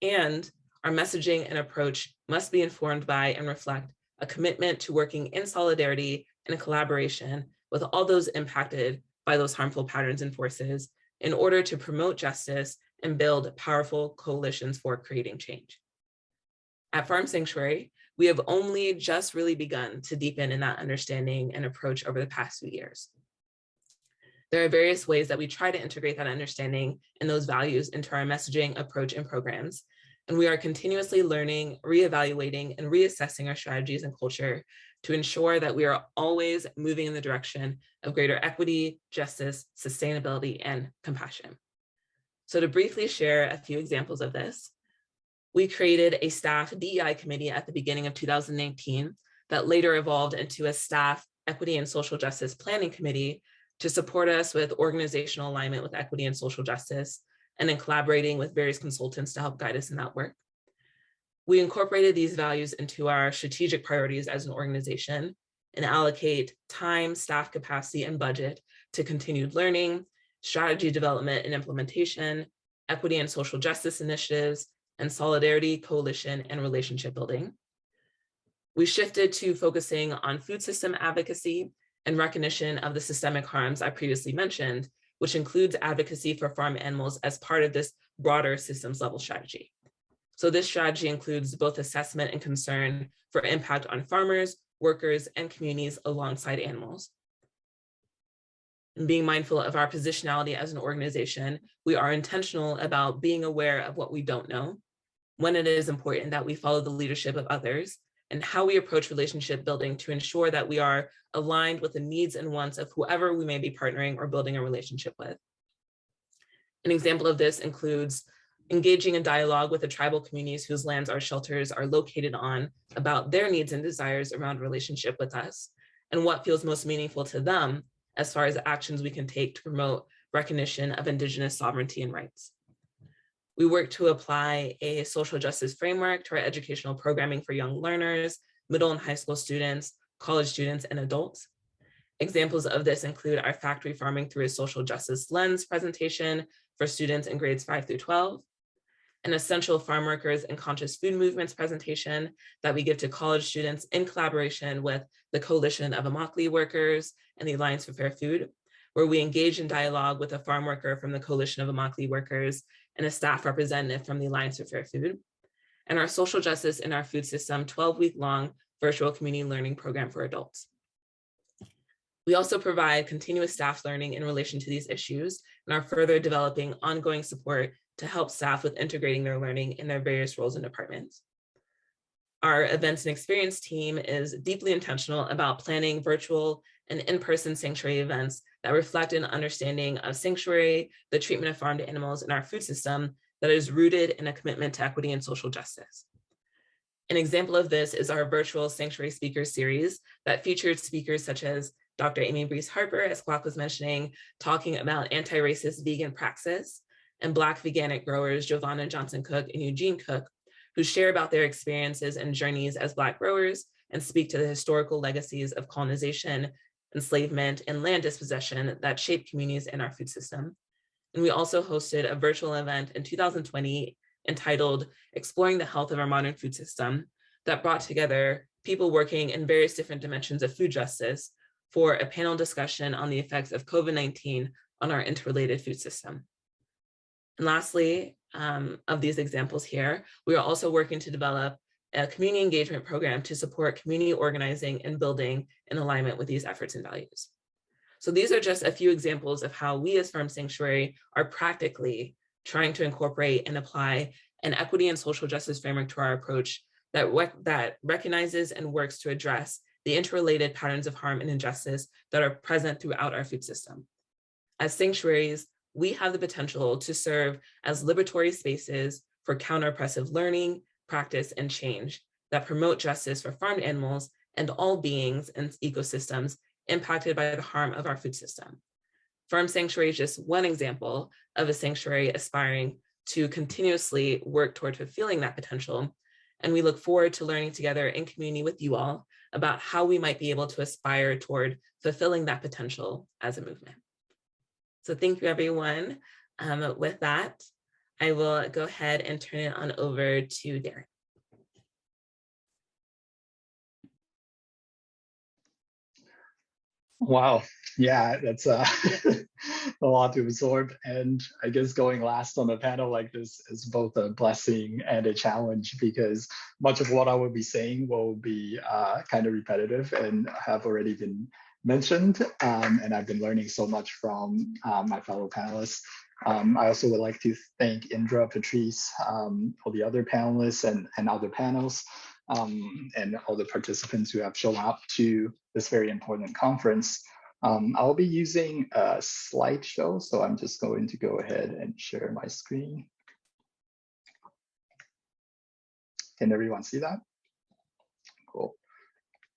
Speaker 4: And our messaging and approach must be informed by and reflect a commitment to working in solidarity and in collaboration with all those impacted by those harmful patterns and forces in order to promote justice and build powerful coalitions for creating change. At Farm Sanctuary, we have only just really begun to deepen in that understanding and approach over the past few years. There are various ways that we try to integrate that understanding and those values into our messaging, approach, and programs. And we are continuously learning, reevaluating, and reassessing our strategies and culture to ensure that we are always moving in the direction of greater equity, justice, sustainability, and compassion. So to briefly share a few examples of this, we created a staff DEI committee at the beginning of 2019 that later evolved into a staff equity and social justice planning committee to support us with organizational alignment with equity and social justice, and in collaborating with various consultants to help guide us in that work. We incorporated these values into our strategic priorities as an organization and allocate time, staff capacity, and budget to continued learning, strategy development and implementation, equity and social justice initiatives, and solidarity, coalition, and relationship building. We shifted to focusing on food system advocacy and recognition of the systemic harms I previously mentioned, which includes advocacy for farm animals as part of this broader systems level strategy. So this strategy includes both assessment and concern for impact on farmers, workers, and communities alongside animals. And being mindful of our positionality as an organization, we are intentional about being aware of what we don't know, when it is important that we follow the leadership of others, and how we approach relationship building to ensure that we are aligned with the needs and wants of whoever we may be partnering or building a relationship with. An example of this includes engaging in dialogue with the tribal communities whose lands our shelters are located on about their needs and desires around relationship with us, and what feels most meaningful to them as far as actions we can take to promote recognition of Indigenous sovereignty and rights. We work to apply a social justice framework to our educational programming for young learners, middle and high school students, college students, and adults. Examples of this include our factory farming through a social justice lens presentation for students in grades 5 through 12, an essential farm workers and conscious food movements presentation that we give to college students in collaboration with the Coalition of Immokalee Workers and the Alliance for Fair Food, where we engage in dialogue with a farm worker from the Coalition of Immokalee Workers and a staff representative from the Alliance for Fair Food. and our Social Justice in Our Food System 12-week-long virtual community learning program for adults. We also provide continuous staff learning in relation to these issues and are further developing ongoing support to help staff with integrating their learning in their various roles and departments. Our events and experience team is deeply intentional about planning virtual and in-person sanctuary events that reflect an understanding of sanctuary, the treatment of farmed animals in our food system that is rooted in a commitment to equity and social justice. An example of this is our virtual Sanctuary Speakers series that featured speakers such as Dr. Amy Brees Harper, as Kwok was mentioning, talking about anti-racist vegan praxis, and Black veganic growers Giovanna Johnson Cook and Eugene Cook, who share about their experiences and journeys as Black growers and speak to the historical legacies of colonization, enslavement, and land dispossession that shaped communities in our food system. And we also hosted a virtual event in 2020 entitled Exploring the Health of Our Modern Food System that brought together people working in various different dimensions of food justice for a panel discussion on the effects of COVID-19 on our interrelated food system. And lastly, of these examples here, we are also working to develop a community engagement program to support community organizing and building in alignment with these efforts and values. So these are just a few examples of how we as Farm Sanctuary are practically trying to incorporate and apply an equity and social justice framework to our approach that recognizes and works to address the interrelated patterns of harm and injustice that are present throughout our food system. As sanctuaries, we have the potential to serve as liberatory spaces for counter-oppressive learning, practice, and change that promote justice for farmed animals and all beings and ecosystems impacted by the harm of our food system. Farm Sanctuary is just one example of a sanctuary aspiring to continuously work toward fulfilling that potential. And we look forward to learning together in community with you all about how we might be able to aspire toward fulfilling that potential as a movement. So thank you, everyone. With that, I will go ahead and turn it on over to Darren.
Speaker 5: Wow, yeah, that's a lot to absorb. And I guess going last on a panel like this is both a blessing and a challenge, because much of what I will be saying will be kind of repetitive and have already been mentioned. And I've been learning so much from my fellow panelists. I also would like to thank Indra, Patrice, all the other panelists and other panels, and all the participants who have shown up to this very important conference. I'll be using a slideshow, so I'm just going to go ahead and share my screen. Can everyone see that? Cool.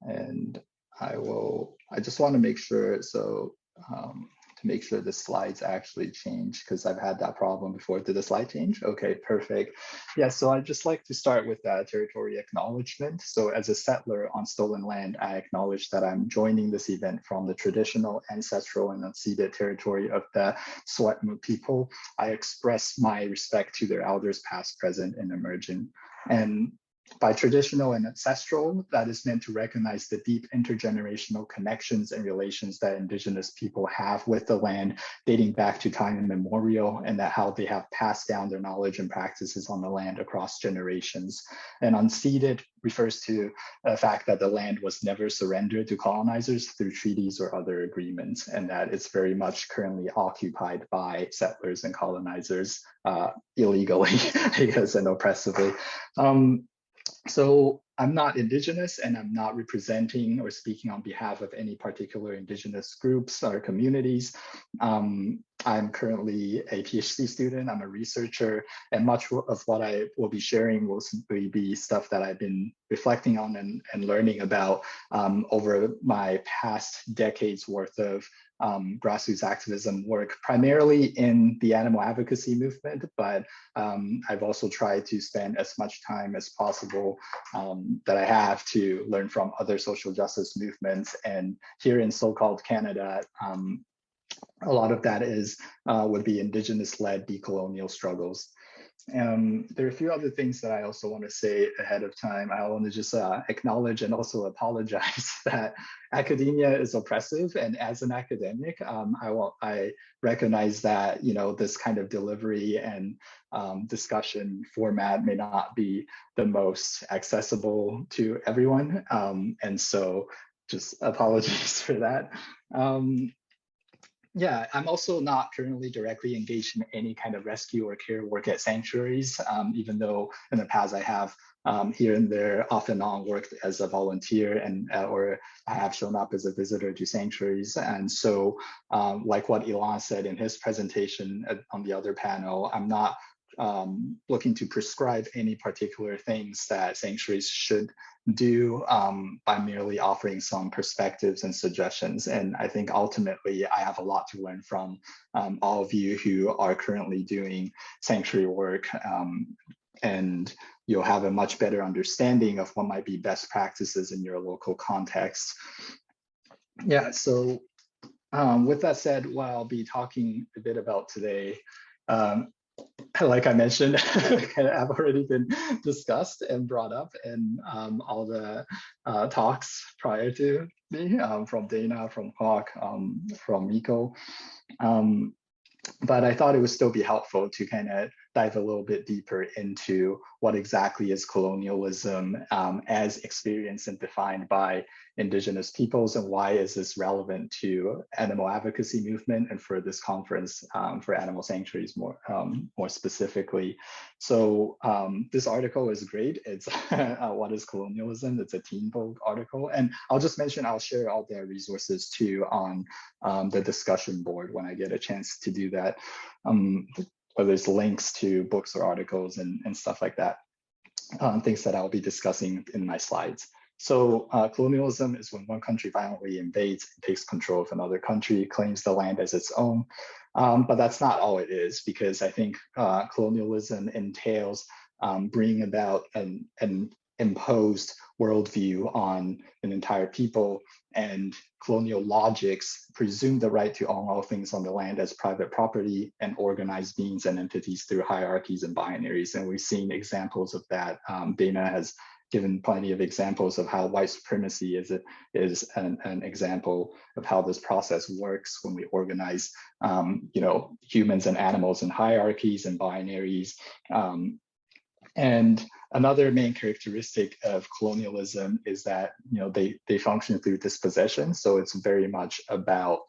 Speaker 5: And I just want to make sure, so to make sure the slides actually change, because I've had that problem before. Did the slide change? Okay, perfect. Yeah, so I'd just like to start with that territory acknowledgement. So as a settler on stolen land, I acknowledge that I'm joining this event from the traditional, ancestral, and unceded territory of the Swetmuk people. I express my respect to their elders past, present, and emerging. And by traditional and ancestral, that is meant to recognize the deep intergenerational connections and relations that Indigenous people have with the land dating back to time immemorial, and that how they have passed down their knowledge and practices on the land across generations. And unceded refers to the fact that the land was never surrendered to colonizers through treaties or other agreements, and that it's very much currently occupied by settlers and colonizers illegally, I guess, and oppressively. So I'm not Indigenous, and I'm not representing or speaking on behalf of any particular Indigenous groups or communities. I'm currently a PhD student, I'm a researcher, and much of what I will be sharing will simply be stuff that I've been reflecting on and learning about over my past decades worth of grassroots activism work, primarily in the animal advocacy movement, but I've also tried to spend as much time as possible that I have to learn from other social justice movements. And here in so-called Canada, a lot of that is would be Indigenous-led decolonial struggles. There are a few other things that I also want to say ahead of time. I want to just acknowledge and also apologize that academia is oppressive, and as an academic, I recognize that this kind of delivery and discussion format may not be the most accessible to everyone, and so just apologies for that. Yeah, I'm also not currently directly engaged in any kind of rescue or care work at sanctuaries, even though in the past I have here and there off and on worked as a volunteer and or I have shown up as a visitor to sanctuaries. And so like what Ilan said in his presentation on the other panel, I'm not looking to prescribe any particular things that sanctuaries should do by merely offering some perspectives and suggestions. And I think ultimately I have a lot to learn from all of you who are currently doing sanctuary work, and you'll have a much better understanding of what might be best practices in your local context. Yeah, so with that said, what I'll be talking a bit about today, like I mentioned, have already been discussed and brought up in all the talks prior to me, from Dana, from Kwok, from Miko. But I thought it would still be helpful to kind of dive a little bit deeper into what exactly is colonialism as experienced and defined by Indigenous peoples, and why is this relevant to animal advocacy movement and for this conference for animal sanctuaries more specifically. So this article is great. It's What is Colonialism? It's a Teen Vogue article. And I'll just mention, I'll share all their resources too on the discussion board when I get a chance to do that. Whether there's links to books or articles and stuff like that, things that I'll be discussing in my slides. So colonialism is when one country violently invades and takes control of another country, claims the land as its own. But that's not all it is, because I think colonialism entails bringing about an imposed worldview on an entire people, and colonial logics presume the right to own all things on the land as private property and organize beings and entities through hierarchies and binaries. And we've seen examples of that. Dana has given plenty of examples of how white supremacy is an example of how this process works when we organize humans and animals in hierarchies and binaries. And another main characteristic of colonialism is that they function through dispossession. So it's very much about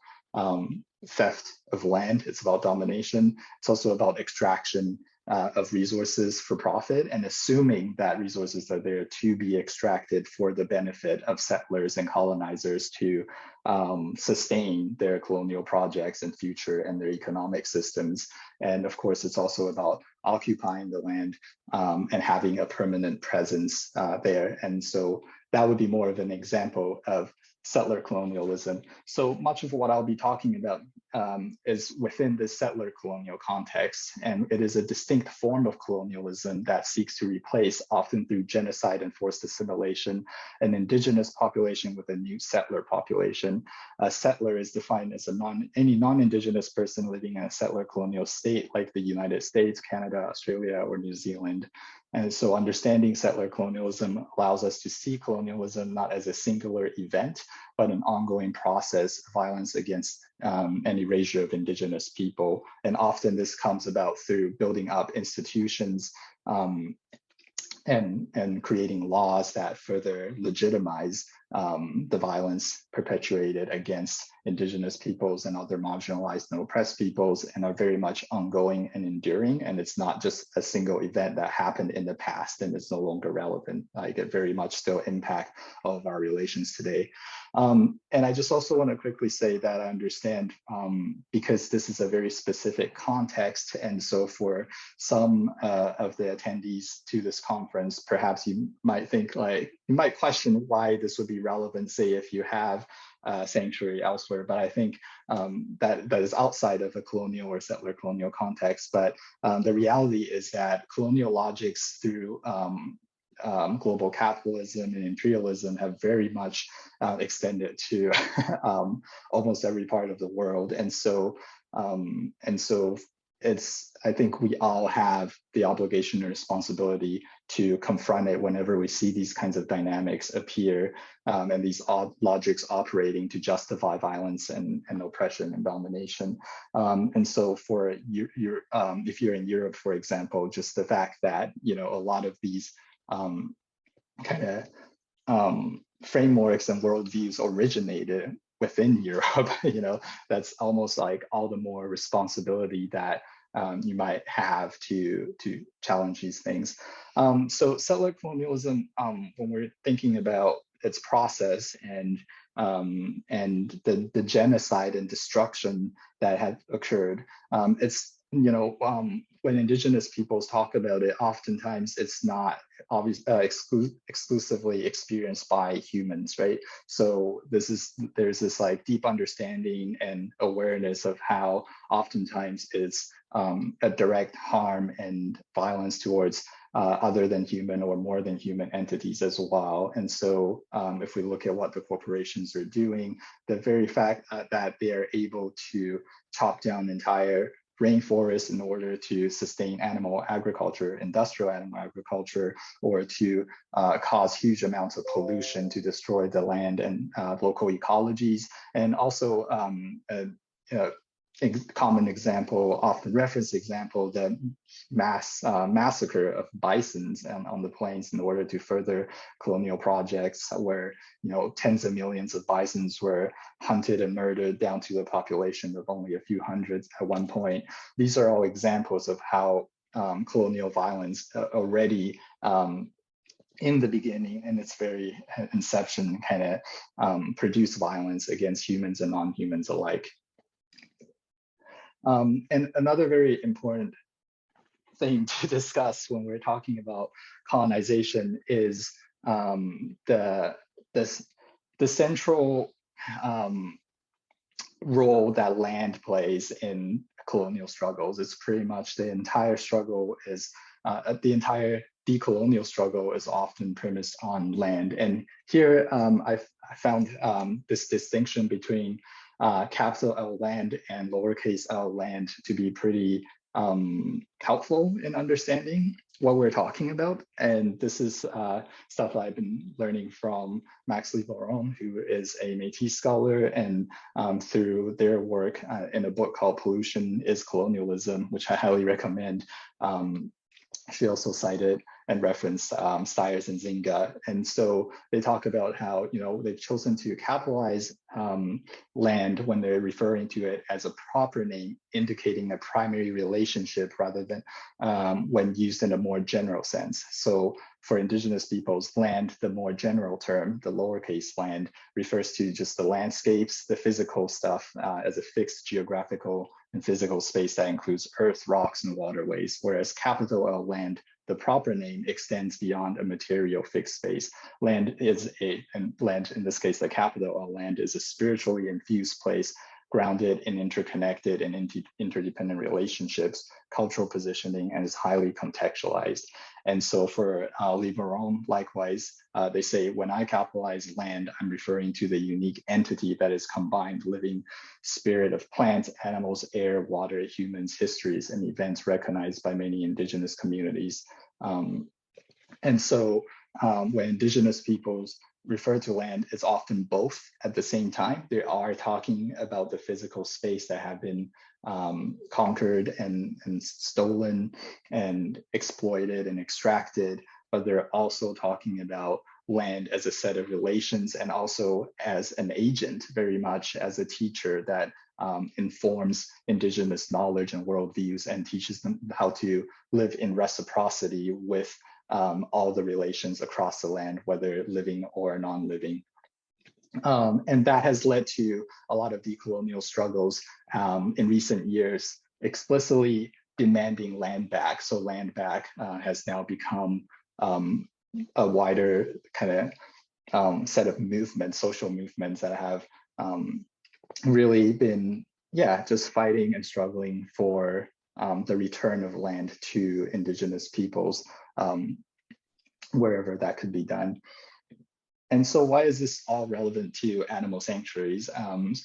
Speaker 5: theft of land. It's about domination. It's also about extraction of resources for profit, and assuming that resources are there to be extracted for the benefit of settlers and colonizers to sustain their colonial projects in future and their economic systems. And of course, it's also about occupying the land and having a permanent presence there. And so that would be more of an example of settler colonialism. So much of what I'll be talking about is within the settler colonial context, and it is a distinct form of colonialism that seeks to replace, often through genocide and forced assimilation, an indigenous population with a new settler population. A settler is defined as any non-indigenous person living in a settler colonial state like the United States, Canada, Australia, or New Zealand. And so understanding settler colonialism allows us to see colonialism not as a singular event, but an ongoing process of violence against and erasure of indigenous people. And often this comes about through building up institutions and creating laws that further legitimize the violence perpetuated against indigenous peoples and other marginalized and oppressed peoples, and are very much ongoing and enduring. And it's not just a single event that happened in the past and it's no longer relevant. Like, it very much still impact all of our relations today. And I just also want to quickly say that I understand, because this is a very specific context, and so for some of the attendees to this conference, perhaps you might think, like, you might question why this would be relevant, say, if you have sanctuary elsewhere. But I think that is outside of a colonial or settler colonial context. But the reality is that colonial logics through global capitalism and imperialism have very much extended to almost every part of the world. And so I think we all have the obligation and responsibility to confront it whenever we see these kinds of dynamics appear, and these logics operating to justify violence and oppression and domination. And so for if you're in Europe, for example, just the fact that, a lot of these kind of frameworks and worldviews originated within Europe, that's almost like all the more responsibility that you might have to challenge these things. So settler colonialism, when we're thinking about its process and the genocide and destruction that had occurred, it's when Indigenous peoples talk about it, oftentimes it's not exclusively experienced by humans, right? So there's this like deep understanding and awareness of how oftentimes it's a direct harm and violence towards other than human or more than human entities as well. And so if we look at what the corporations are doing, the very fact that they are able to chop down entire rainforests in order to sustain animal agriculture, industrial animal agriculture, or to cause huge amounts of pollution to destroy the land and local ecologies. And also a common example, often referenced example, the massacre of bisons on the plains in order to further colonial projects, where tens of millions of bisons were hunted and murdered down to a population of only a few hundreds at one point. These are all examples of how colonial violence already in the beginning and its very inception kind of produced violence against humans and non-humans alike. And another very important thing to discuss when we're talking about colonization is the central role that land plays in colonial struggles. It's pretty much the entire struggle is, the entire decolonial struggle is often premised on land. And here I found this distinction between capital L land and lowercase l land to be pretty helpful in understanding what we're talking about. And this is stuff I've been learning from Max Liboiron, who is a Métis scholar, and through their work in a book called Pollution, Is Colonialism, which I highly recommend. She also cited and referenced Stiers and Zinga. And so they talk about how, they've chosen to capitalize land when they're referring to it as a proper name, indicating a primary relationship rather than when used in a more general sense. So for Indigenous peoples, land, the more general term, the lowercase land, refers to just the landscapes, the physical stuff as a fixed geographical and physical space that includes earth, rocks, and waterways, whereas capital L land, the proper name, extends beyond a material fixed space. Land in this case, the capital L land, is a spiritually infused place grounded in interconnected and interdependent relationships, cultural positioning, and is highly contextualized. And so for Liboiron, likewise, they say, when I capitalize land, I'm referring to the unique entity that is combined living spirit of plants, animals, air, water, humans, histories, and events recognized by many Indigenous communities. And so when Indigenous peoples refer to land, it's often both at the same time. They are talking about the physical space that have been conquered and stolen and exploited and extracted, but they're also talking about land as a set of relations and also as an agent, very much as a teacher that informs Indigenous knowledge and worldviews and teaches them how to live in reciprocity with all the relations across the land, whether living or non-living. And that has led to a lot of decolonial struggles in recent years, explicitly demanding land back. So land back has now become a wider kind of set of movements, social movements that have really been, just fighting and struggling for the return of land to Indigenous peoples, wherever that could be done. And so why is this all relevant to animal sanctuaries?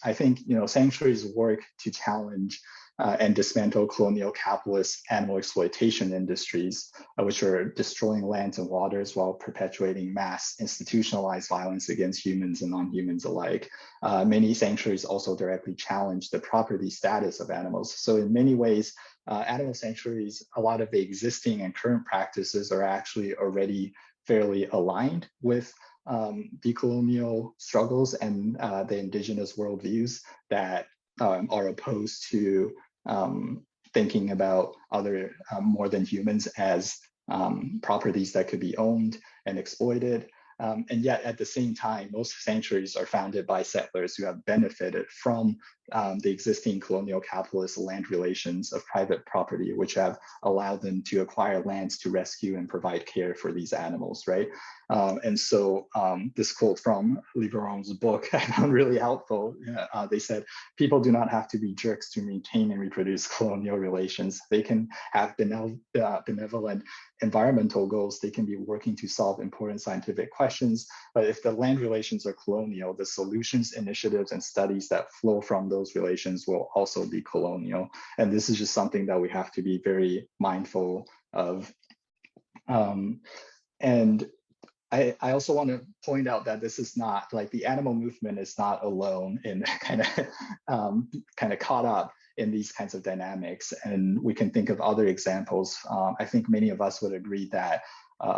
Speaker 5: I think, sanctuaries work to challenge and dismantle colonial capitalist animal exploitation industries, which are destroying lands and waters while perpetuating mass institutionalized violence against humans and non-humans alike. Many sanctuaries also directly challenge the property status of animals. So in many ways, animal sanctuaries, a lot of the existing and current practices are actually already fairly aligned with decolonial struggles and the indigenous worldviews that are opposed to thinking about other more than humans as properties that could be owned and exploited. And yet at the same time, most sanctuaries are founded by settlers who have benefited from the existing colonial capitalist land relations of private property, which have allowed them to acquire lands to rescue and provide care for these animals, right? And so this quote from Liberon's book I found really helpful. They said, people do not have to be jerks to maintain and reproduce colonial relations. They can have benevolent environmental goals. They can be working to solve important scientific questions. But if the land relations are colonial, the solutions, initiatives, and studies that flow from those relations will also be colonial. And this is just something that we have to be very mindful of. And I also want to point out that this is not like the animal movement is not alone in kind of caught up in these kinds of dynamics. And we can think of other examples. I think many of us would agree that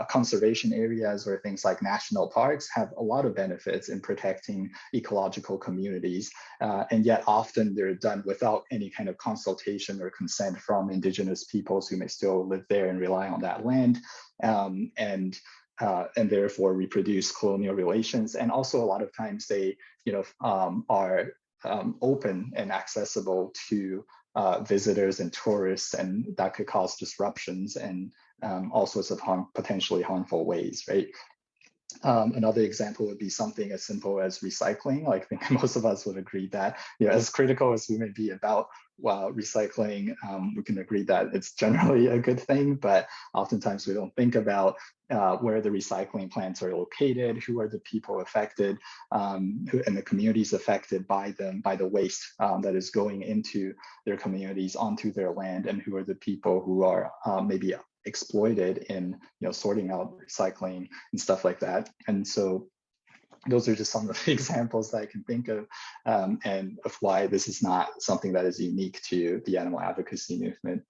Speaker 5: conservation areas or things like national parks have a lot of benefits in protecting ecological communities. And yet often they're done without any kind of consultation or consent from indigenous peoples who may still live there and rely on that land. And therefore reproduce colonial relations. And also a lot of times they, are open and accessible to visitors and tourists, and that could cause disruptions and all sorts of potentially harmful ways, right? Another example would be something as simple as recycling. Like, I think most of us would agree that, as critical as we may be about recycling, we can agree that it's generally a good thing, but oftentimes we don't think about where the recycling plants are located, who are the people affected, and the communities affected by them, by the waste that is going into their communities, onto their land, and who are the people who are maybe exploited in sorting out recycling and stuff like that. And so those are just some of the examples that I can think of, and of why this is not something that is unique to the animal advocacy movement.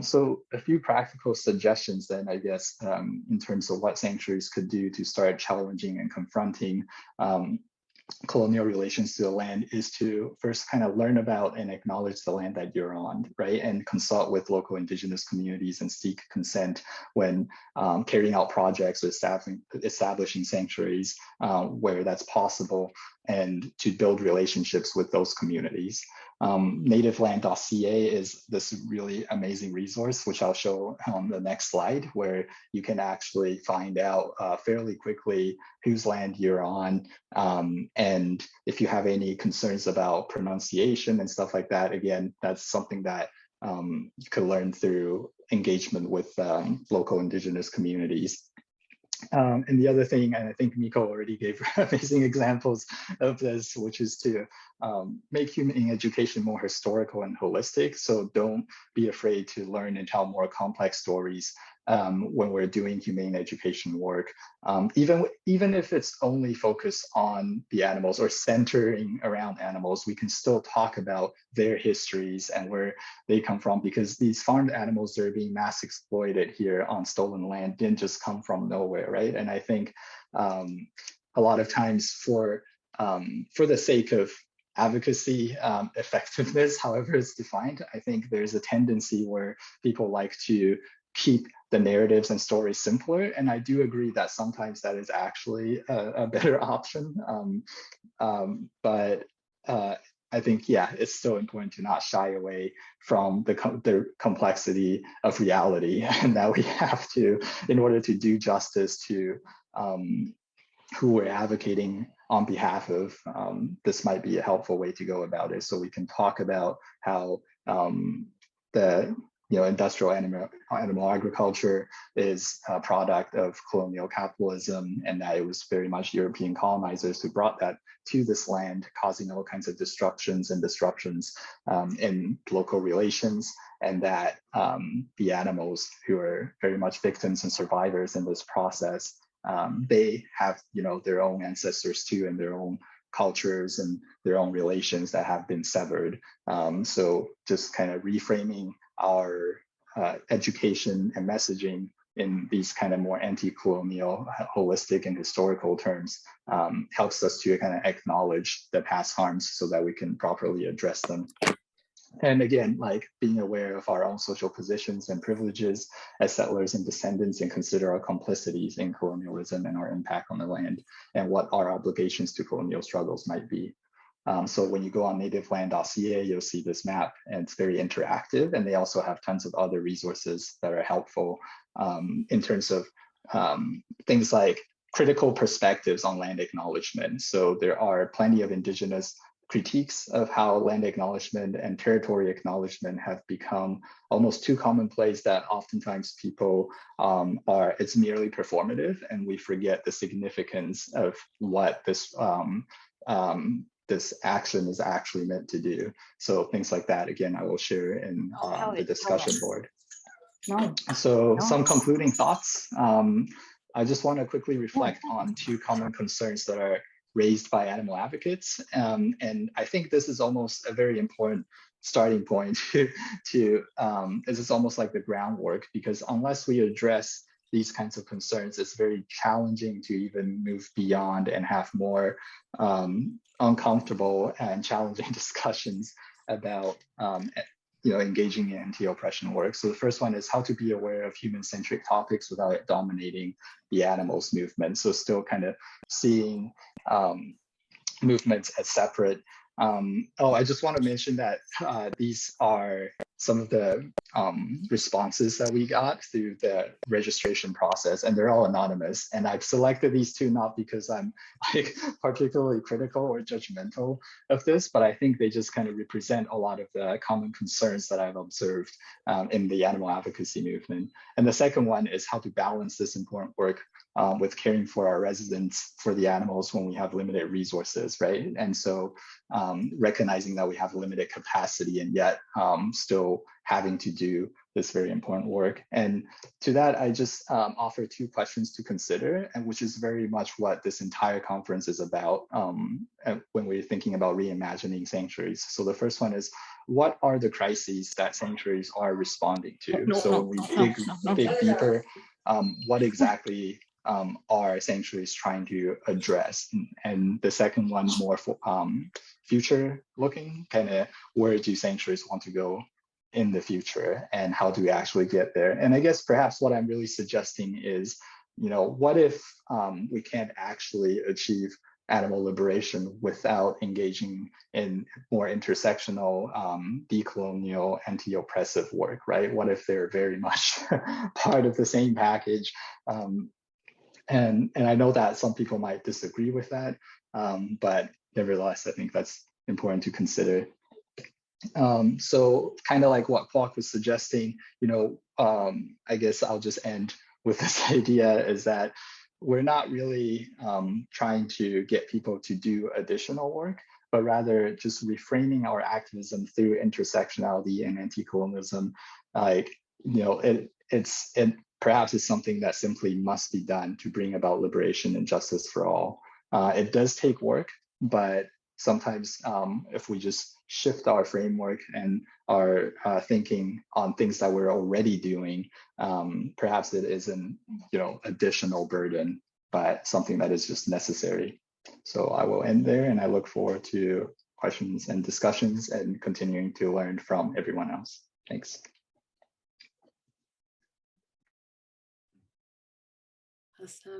Speaker 5: So a few practical suggestions then, I guess, in terms of what sanctuaries could do to start challenging and confronting colonial relations to the land is to first kind of learn about and acknowledge the land that you're on, right? And consult with local indigenous communities and seek consent when carrying out projects or establishing sanctuaries where that's possible, and to build relationships with those communities. Nativeland.ca is this really amazing resource, which I'll show on the next slide, where you can actually find out fairly quickly whose land you're on. And if you have any concerns about pronunciation and stuff like that, again, that's something that you could learn through engagement with local indigenous communities. And the other thing, and I think Miko already gave amazing examples of this, which is to make humane education more historical and holistic. So don't be afraid to learn and tell more complex stories when we're doing humane education work, even if it's only focused on the animals or centering around animals, we can still talk about their histories and where they come from, because these farmed animals that are being mass exploited here on stolen land didn't just come from nowhere, right? And I think a lot of times for the sake of advocacy effectiveness, however it's defined, I think there's a tendency where people like to keep the narratives and stories simpler. And I do agree that sometimes that is actually a better option. But I think, yeah, it's still important to not shy away from the complexity of reality, and that we have to, in order to do justice to who we're advocating on behalf of, this might be a helpful way to go about it. So we can talk about how the industrial animal agriculture is a product of colonial capitalism, and that it was very much European colonizers who brought that to this land, causing all kinds of destructions and disruptions in local relations, and that the animals who are very much victims and survivors in this process, they have their own ancestors too, and their own cultures and their own relations that have been severed. So just kind of reframing our education and messaging in these kind of more anti-colonial, holistic and historical terms helps us to kind of acknowledge the past harms so that we can properly address them. And again, like being aware of our own social positions and privileges as settlers and descendants, and consider our complicities in colonialism and our impact on the land, and what our obligations to colonial struggles might be. So when you go on nativeland.ca, you'll see this map, and it's very interactive. And they also have tons of other resources that are helpful in terms of things like critical perspectives on land acknowledgement. So there are plenty of indigenous critiques of how land acknowledgement and territory acknowledgement have become almost too commonplace, that oftentimes people it's merely performative, and we forget the significance of what this this action is actually meant to do. So things like that, again, I will share in the discussion board. So some concluding thoughts. I just want to quickly reflect on two common concerns that are raised by animal advocates. And I think this is almost a very important starting point to this is almost like the groundwork, because unless we address these kinds of concerns, it's very challenging to even move beyond and have more uncomfortable and challenging discussions about engaging in anti-oppression work. So the first one is how to be aware of human-centric topics without it dominating the animals movement. So still kind of seeing movements as separate. I just want to mention that these are some of the responses that we got through the registration process, and they're all anonymous. And I've selected these two not because I'm like particularly critical or judgmental of this, but I think they just kind of represent a lot of the common concerns that I've observed in the animal advocacy movement. And the second one is how to balance this important work with caring for our residents, for the animals when we have limited resources, right? And so recognizing that we have limited capacity and yet still having to do this very important work. And to that, I just offer two questions to consider, and which is very much what this entire conference is about when we're thinking about reimagining sanctuaries. So the first one is, what are the crises that sanctuaries are responding to? So when we dig deeper, what exactly are sanctuaries trying to address? And the second one, more for future looking, kind of where do sanctuaries want to go in the future, and how do we actually get there? And I guess perhaps what I'm really suggesting is, what if we can't actually achieve animal liberation without engaging in more intersectional, decolonial, anti-oppressive work, right? What if they're very much part of the same package? And I know that some people might disagree with that, but nevertheless, I think that's important to consider. So kind of like what Kwok was suggesting, I guess I'll just end with this idea, is that we're not really trying to get people to do additional work, but rather just reframing our activism through intersectionality and anti-colonialism. Like, perhaps it's something that simply must be done to bring about liberation and justice for all. It does take work, but sometimes if we just shift our framework and our thinking on things that we're already doing, perhaps it isn't, additional burden, but something that is just necessary. So I will end there, and I look forward to questions and discussions and continuing to learn from everyone else. Thanks.
Speaker 4: Awesome.